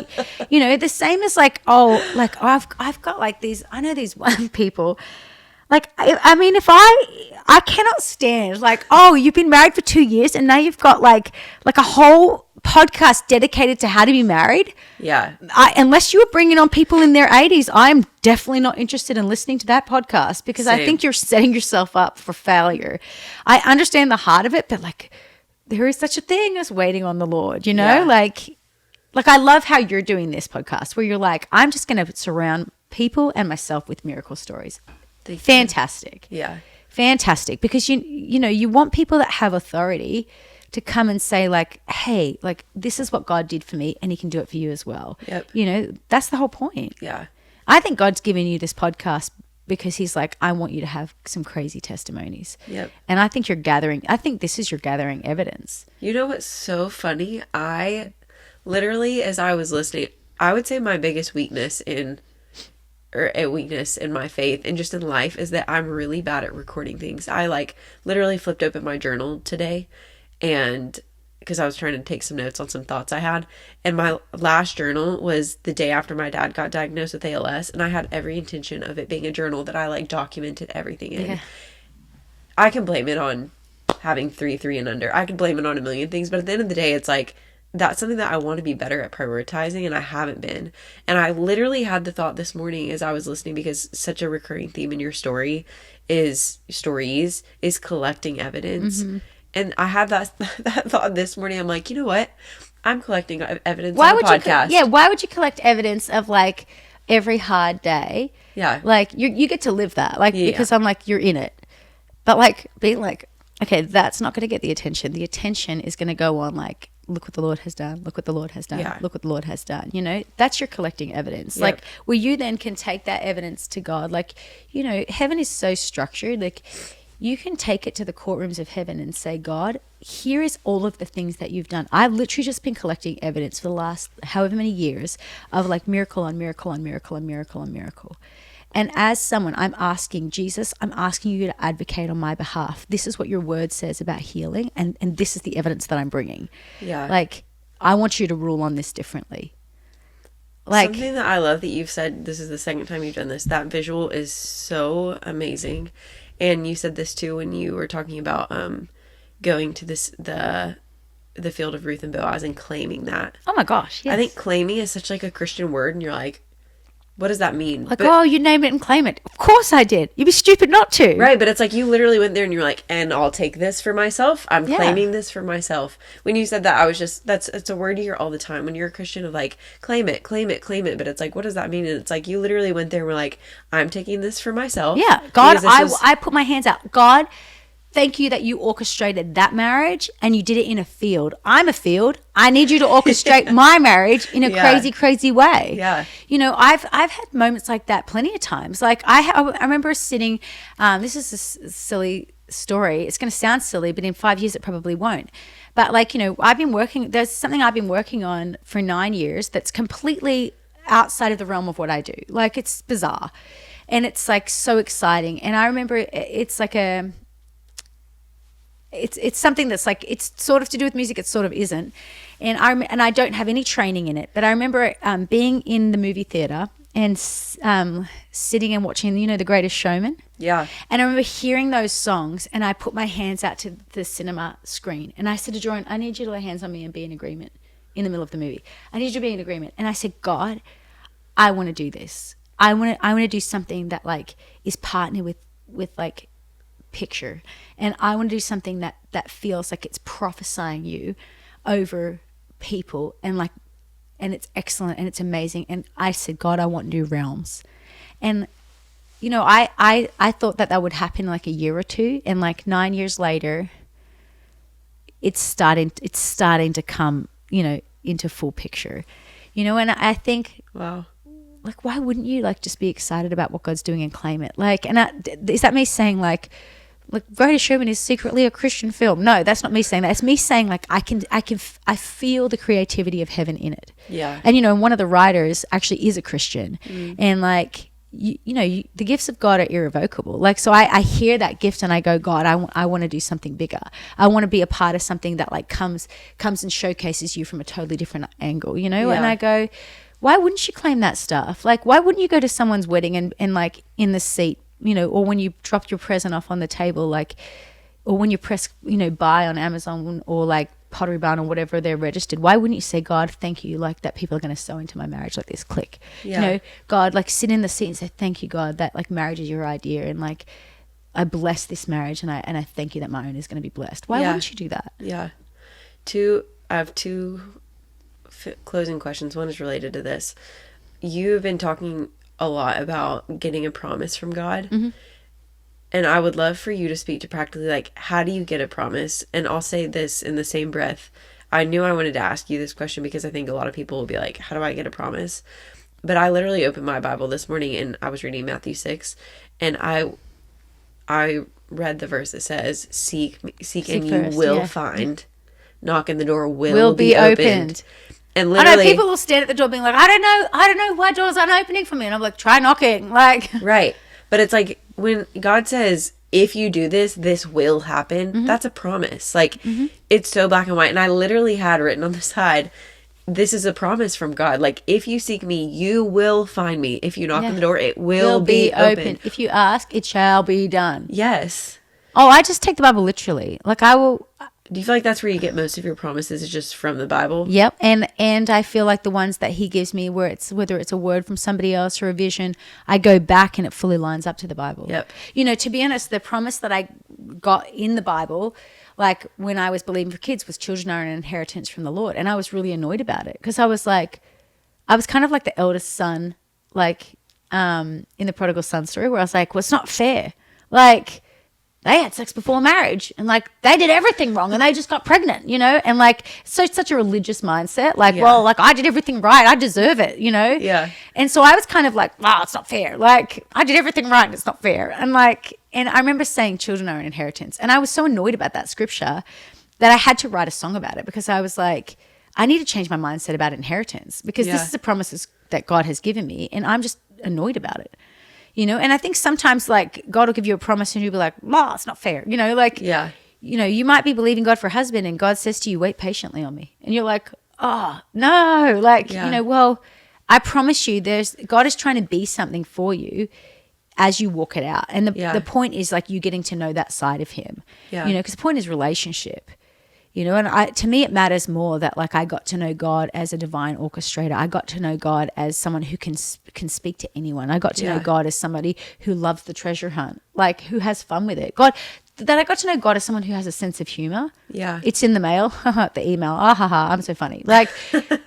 S2: The same as like, I've got like these, I know these one people, like, I mean, if I cannot stand like, oh, you've been married for 2 years and now you've got like a whole podcast dedicated to how to be married.
S1: Yeah.
S2: Unless you were bringing on people in their 80s, I'm definitely not interested in listening to that podcast because I think you're setting yourself up for failure. I understand the heart of it, but like there is such a thing as waiting on the Lord, you know? Like I love how you're doing this podcast where you're like, I'm just going to surround people and myself with miracle stories. Fantastic.
S1: Yeah.
S2: Fantastic. Because you know, you want people that have authority to come and say like, hey, like this is what God did for me and he can do it for you as well.
S1: Yep.
S2: You know, that's the whole point.
S1: Yeah.
S2: I think God's given you this podcast because he's like, I want you to have some crazy testimonies.
S1: Yep.
S2: And I think this is your gathering evidence.
S1: You know what's so funny? I literally, as I was listening, I would say my biggest weakness in my faith and just in life is that I'm really bad at recording things. I like literally flipped open my journal today and because I was trying to take some notes on some thoughts I had, and my last journal was the day after my dad got diagnosed with ALS, and I had every intention of it being a journal that I like documented everything in. Yeah. I can blame it on having three and under. I could blame it on a million things, but at the end of the day, it's like that's something that I want to be better at prioritizing, and I haven't been. And I literally had the thought this morning as I was listening, because such a recurring theme in your stories is collecting evidence. Mm-hmm. And I had that thought this morning. I'm like, you know what? I'm collecting evidence on the podcast.
S2: Why would you collect evidence of like every hard day?
S1: Yeah.
S2: Like you get to live that. Like because I'm like, you're in it. But like being like, okay, that's not going to get the attention. The attention is going to go on like, look what the Lord has done. Look what the Lord has done. Yeah. Look what the Lord has done. You know, that's your collecting evidence. Yep. Like where you then can take that evidence to God. Like, you know, heaven is so structured. Like you can take it to the courtrooms of heaven and say, God, here is all of the things that you've done. I've literally just been collecting evidence for the last however many years of like miracle on miracle on miracle on miracle on miracle. And as someone, I'm asking Jesus, I'm asking you to advocate on my behalf. This is what your word says about healing. And this is the evidence that I'm bringing. Yeah. Like, I want you to rule on this differently. Like
S1: something that I love that you've said, this is the second time you've done this, that visual is so amazing. And you said this too when you were talking about going to the field of Ruth and Boaz and claiming that.
S2: Oh my gosh, yes.
S1: I think claiming is such like a Christian word, and you're like, what does that mean?
S2: Like, oh, you name it and claim it. Of course I did. You'd be stupid not to.
S1: Right, but it's like you literally went there and you're like, and I'll take this for myself. I'm claiming this for myself. When you said that, I was just, it's a word you hear all the time when you're a Christian of like, claim it, claim it, claim it. But it's like, what does that mean? And it's like, you literally went there and were like, I'm taking this for myself.
S2: Yeah, God, I put my hands out. God, thank you that you orchestrated that marriage and you did it in a field. I'm a field. I need you to orchestrate my marriage in a crazy, crazy way.
S1: Yeah.
S2: You know, I've had moments like that plenty of times. Like I remember sitting, this is a silly story. It's going to sound silly, but in 5 years it probably won't. But like, you know, there's something I've been working on for 9 years that's completely outside of the realm of what I do. Like it's bizarre and it's like so exciting. And I remember it's like it's something that's like, it's sort of to do with music, it sort of isn't. And I don't have any training in it, but I remember being in the movie theater and sitting and watching, you know, The Greatest Showman.
S1: Yeah.
S2: And I remember hearing those songs and I put my hands out to the cinema screen and I said to Jordan, I need you to lay hands on me and be in agreement in the middle of the movie. I need you to be in agreement. And I said, God, I want to do this. I want to do something that like is partnered with like picture, and I want to do something that feels like it's prophesying you over people and like, and it's excellent and it's amazing. And I said, God, I want new realms. And you know, I thought that would happen like a year or two, and like 9 years later it's starting to come, you know, into full picture, you know. And I think,
S1: wow,
S2: like why wouldn't you like just be excited about what God's doing and claim it? Like, and is that me saying like Greatest Showman is secretly a Christian film? No, that's not me saying that. It's me saying like I feel the creativity of heaven in it.
S1: Yeah.
S2: And you know, one of the writers actually is a Christian, and like you know, the gifts of God are irrevocable. Like, so I hear that gift and I go, God, I want to do something bigger. I want to be a part of something that like comes and showcases you from a totally different angle, you know. Yeah. And I go, why wouldn't you claim that stuff? Like, why wouldn't you go to someone's wedding and like in the seat, you know, or when you dropped your present off on the table, like, or when you press, you know, buy on Amazon or like Pottery Barn or whatever they're registered, why wouldn't you say, God, thank you, like that people are going to sow into my marriage like this, click.
S1: Yeah.
S2: You know, God, like sit in the seat and say, thank you, God, that like marriage is your idea, and like I bless this marriage, and I thank you that my own is going to be blessed. Why wouldn't you do that?
S1: Yeah. I have two closing questions. One is related to this. You've been talking a lot about getting a promise from God.
S2: Mm-hmm.
S1: And I would love for you to speak to practically, like, how do you get a promise? And I'll say this in the same breath. I knew I wanted to ask you this question because I think a lot of people will be like, how do I get a promise? But I literally opened my Bible this morning and I was reading Matthew 6. And I read the verse that says, seek and you
S2: first,
S1: will
S2: yeah.
S1: find. Knock and the door will be opened. And
S2: I
S1: literally,
S2: know people will stand at the door being like, I don't know why doors aren't opening for me. And I'm like, try knocking. Like,
S1: right. But it's like when God says, if you do this, this will happen.
S2: Mm-hmm.
S1: That's a promise. Like, it's so black and white. And I literally had written on the side, this is a promise from God. Like, if you seek me, you will find me. If you knock on the door, it will be open.
S2: If you ask, it shall be done.
S1: Yes.
S2: Oh, I just take the Bible literally. Like I will.
S1: Do you feel like that's where you get most of your promises, is just from the Bible?
S2: Yep. And I feel like the ones that he gives me, whether it's a word from somebody else or a vision, I go back and it fully lines up to the Bible.
S1: Yep.
S2: You know, to be honest, the promise that I got in the Bible, like when I was believing for kids, was children are an inheritance from the Lord. And I was really annoyed about it because I was kind of like the eldest son, like in the prodigal son story, where I was like, well, it's not fair. Like, they had sex before marriage and like they did everything wrong and they just got pregnant, you know, and like such a religious mindset, like, well, like I did everything right, I deserve it, you know.
S1: Yeah.
S2: And so I was kind of like, wow, it's not fair, like I did everything right and it's not fair. And I remember saying children are an inheritance, and I was so annoyed about that scripture that I had to write a song about it, because I was like, I need to change my mindset about inheritance, because this is a promise that God has given me and I'm just annoyed about it. You know, and I think sometimes like God will give you a promise and you'll be like, oh, it's not fair. You know, like, you know, you might be believing God for a husband and God says to you, wait patiently on me. And you're like, oh, no. Like, you know, well, I promise you God is trying to be something for you as you walk it out. And the point is like you getting to know that side of him, you know, because the point is relationship. You know, and to me, it matters more that like I got to know God as a divine orchestrator. I got to know God as someone who can speak to anyone. I got to know God as somebody who loves the treasure hunt, like who has fun with it. That I got to know God as someone who has a sense of humor. Yeah. It's in the mail, the email. Ah, ha, ha, I'm so funny. Like,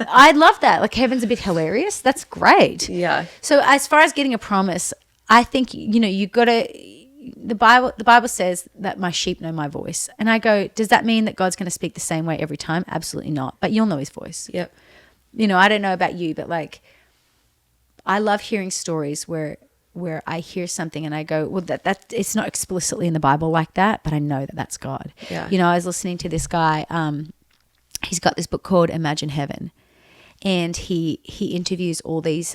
S2: I love that. Like, heaven's a bit hilarious. That's great. Yeah. So as far as getting a promise, I think, you know, you got to... The Bible says that my sheep know my voice. And I go, does that mean that God's going to speak the same way every time? Absolutely not. But you'll know his voice. Yep. You know, I don't know about you, but like, I love hearing stories where I hear something and I go, well, that it's not explicitly in the Bible like that, but I know that that's God. Yeah. You know, I was listening to this guy. He's got this book called Imagine Heaven. And he interviews all these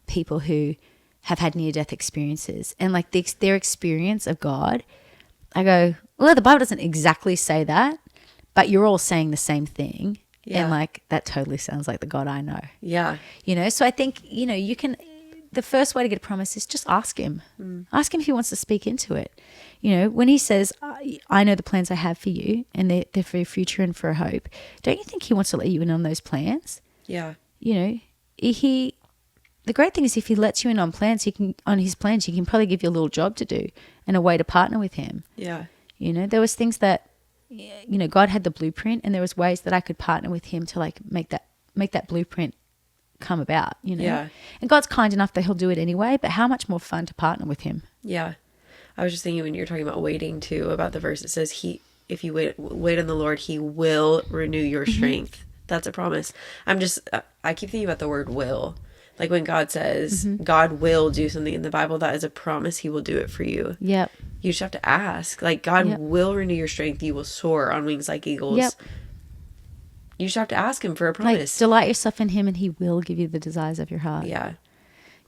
S2: people who have had near-death experiences, and like their experience of God, I go, well, the Bible doesn't exactly say that, but you're all saying the same thing. Yeah. And like, that totally sounds like the God I know. Yeah. You know, so I think, you know, the first way to get a promise is just ask him. Ask him if he wants to speak into it. You know, when he says, I know the plans I have for you and they're for your future and for a hope, don't you think he wants to let you in on those plans? Yeah. You know, the great thing is if he lets you in on his plans, he can probably give you a little job to do and a way to partner with him. Yeah. You know, there was things that, you know, God had the blueprint, and there was ways that I could partner with him to like make that blueprint come about, you know. Yeah. And God's kind enough that he'll do it anyway, but how much more fun to partner with him. Yeah. I was just thinking when you're talking about waiting too, about the verse that says if you wait on the Lord, he will renew your strength. That's a promise. I keep thinking about the word will. Like when God says God will do something in the Bible, that is a promise he will do it for you. Yep. You just have to ask. Like God will renew your strength. You will soar on wings like eagles. Yep. You just have to ask him for a promise. Like, delight yourself in him and he will give you the desires of your heart. Yeah.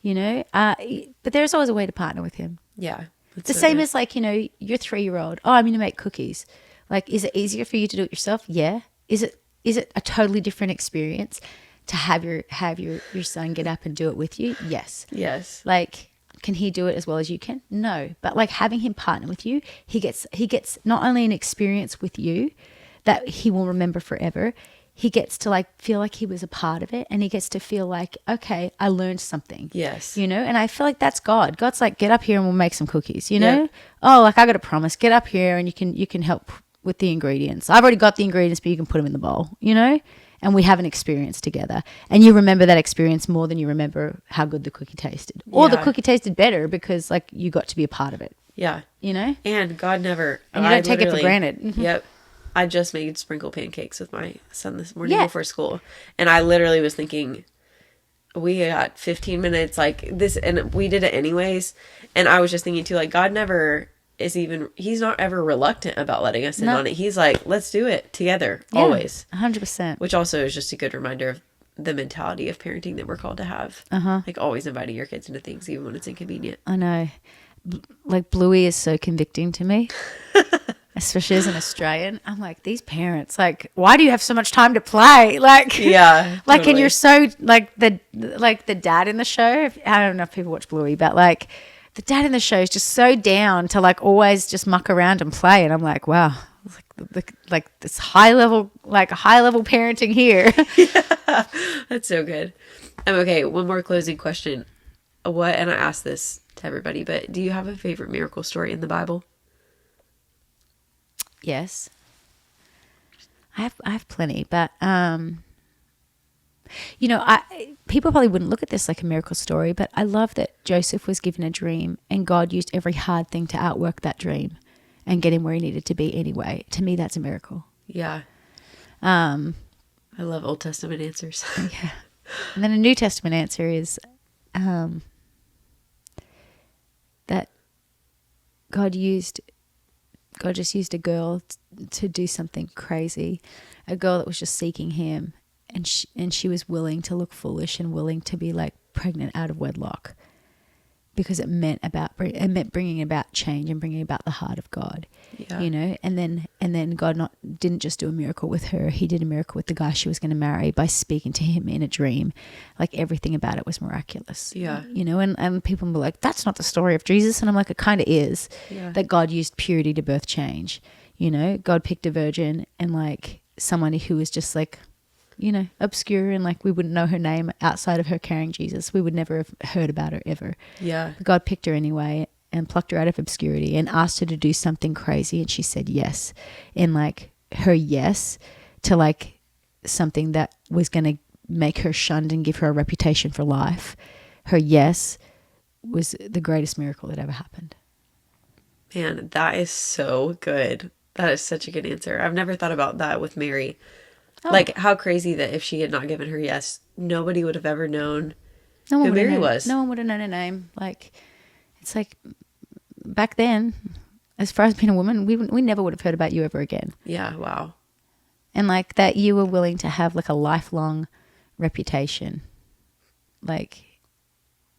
S2: You know, but there's always a way to partner with him. Yeah. The same as like, you know, your 3-year-old. Oh, I'm going to make cookies. Like, is it easier for you to do it yourself? Yeah. Is it a totally different experience to have your son get up and do it with you? Yes. Yes. Like, can he do it as well as you can? No. But like having him partner with you, he gets not only an experience with you that he will remember forever. He gets to like feel like he was a part of it, and he gets to feel like, okay, I learned something.
S1: Yes.
S2: You know, and I feel like that's God. God's like, get up here and we'll make some cookies, you know?
S1: Yep.
S2: Oh, like I got a promise. Get up here and you can help with the ingredients. I've already got the ingredients, but you can put them in the bowl, you know? And we have an experience together. And you remember that experience more than you remember how good the cookie tasted. Or the cookie tasted better because like you got to be a part of it.
S1: Yeah.
S2: You know?
S1: And God never...
S2: And you don't take it for granted.
S1: Mm-hmm. Yep. I just made sprinkle pancakes with my son this morning before school. And I literally was thinking, we got 15 minutes like this, and we did it anyways. And I was just thinking too, like, God never is even, he's not ever reluctant about letting us in on it. He's like, let's do it together, always.
S2: 100%.
S1: Which also is just a good reminder of the mentality of parenting that we're called to have. Like always inviting your kids into things, even when it's inconvenient.
S2: I know. Like Bluey is so convicting to me. Especially as an Australian, I'm like, these parents, like, why do you have so much time to play? Like,
S1: yeah,
S2: like,
S1: totally.
S2: and you're so like the dad in the show. I don't know if people watch Bluey, but like the dad in the show is just so down to like always just muck around and play. And I'm like, wow, like this high level parenting here.
S1: Yeah, that's so good. Okay, one more closing question. What? And I asked this to everybody, but do you have a favorite miracle story in the Bible?
S2: Yes, I have plenty, but you know, people probably wouldn't look at this like a miracle story, but I love that Joseph was given a dream and God used every hard thing to outwork that dream and get him where he needed to be anyway. To me, that's a miracle.
S1: Yeah. I love Old Testament answers.
S2: Yeah, and then a New Testament answer is that God just used a girl to do something crazy, a girl that was just seeking him, and she was willing to look foolish and willing to be like pregnant out of wedlock, because it meant bringing about change and bringing about the heart of God.
S1: Yeah.
S2: You know, and then God didn't just do a miracle with her; He did a miracle with the guy she was going to marry by speaking to him in a dream. Like everything about it was miraculous.
S1: Yeah.
S2: You know, and people were like, "That's not the story of Jesus," and I'm like, "It kind of is."
S1: Yeah.
S2: That God used purity to birth change. You know, God picked a virgin and like someone who was just like, you know, obscure, and like we wouldn't know her name outside of her carrying Jesus. We would never have heard about her ever.
S1: Yeah.
S2: But God picked her anyway and plucked her out of obscurity and asked her to do something crazy, and she said yes. And like her yes to like something that was going to make her shunned and give her a reputation for life, her yes was the greatest miracle that ever happened.
S1: Man, that is so good. That is such a good answer. I've never thought about that with Mary. Oh. Like, how crazy that if she had not given her yes, nobody would have ever known who Mary was.
S2: No one would have known her name. Like, it's like back then, as far as being a woman, we never would have heard about you ever again.
S1: Yeah, wow.
S2: And like that you were willing to have like a lifelong reputation, like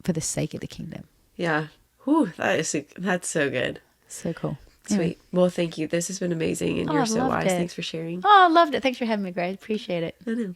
S2: for the sake of the kingdom.
S1: Yeah. Whew, that's so good.
S2: So cool.
S1: Sweet.
S2: Anyway.
S1: Well, thank you. This has been amazing, and you're so wise. Thanks for sharing.
S2: Oh, I loved it. Thanks for having me, Grace. Appreciate it.
S1: I know.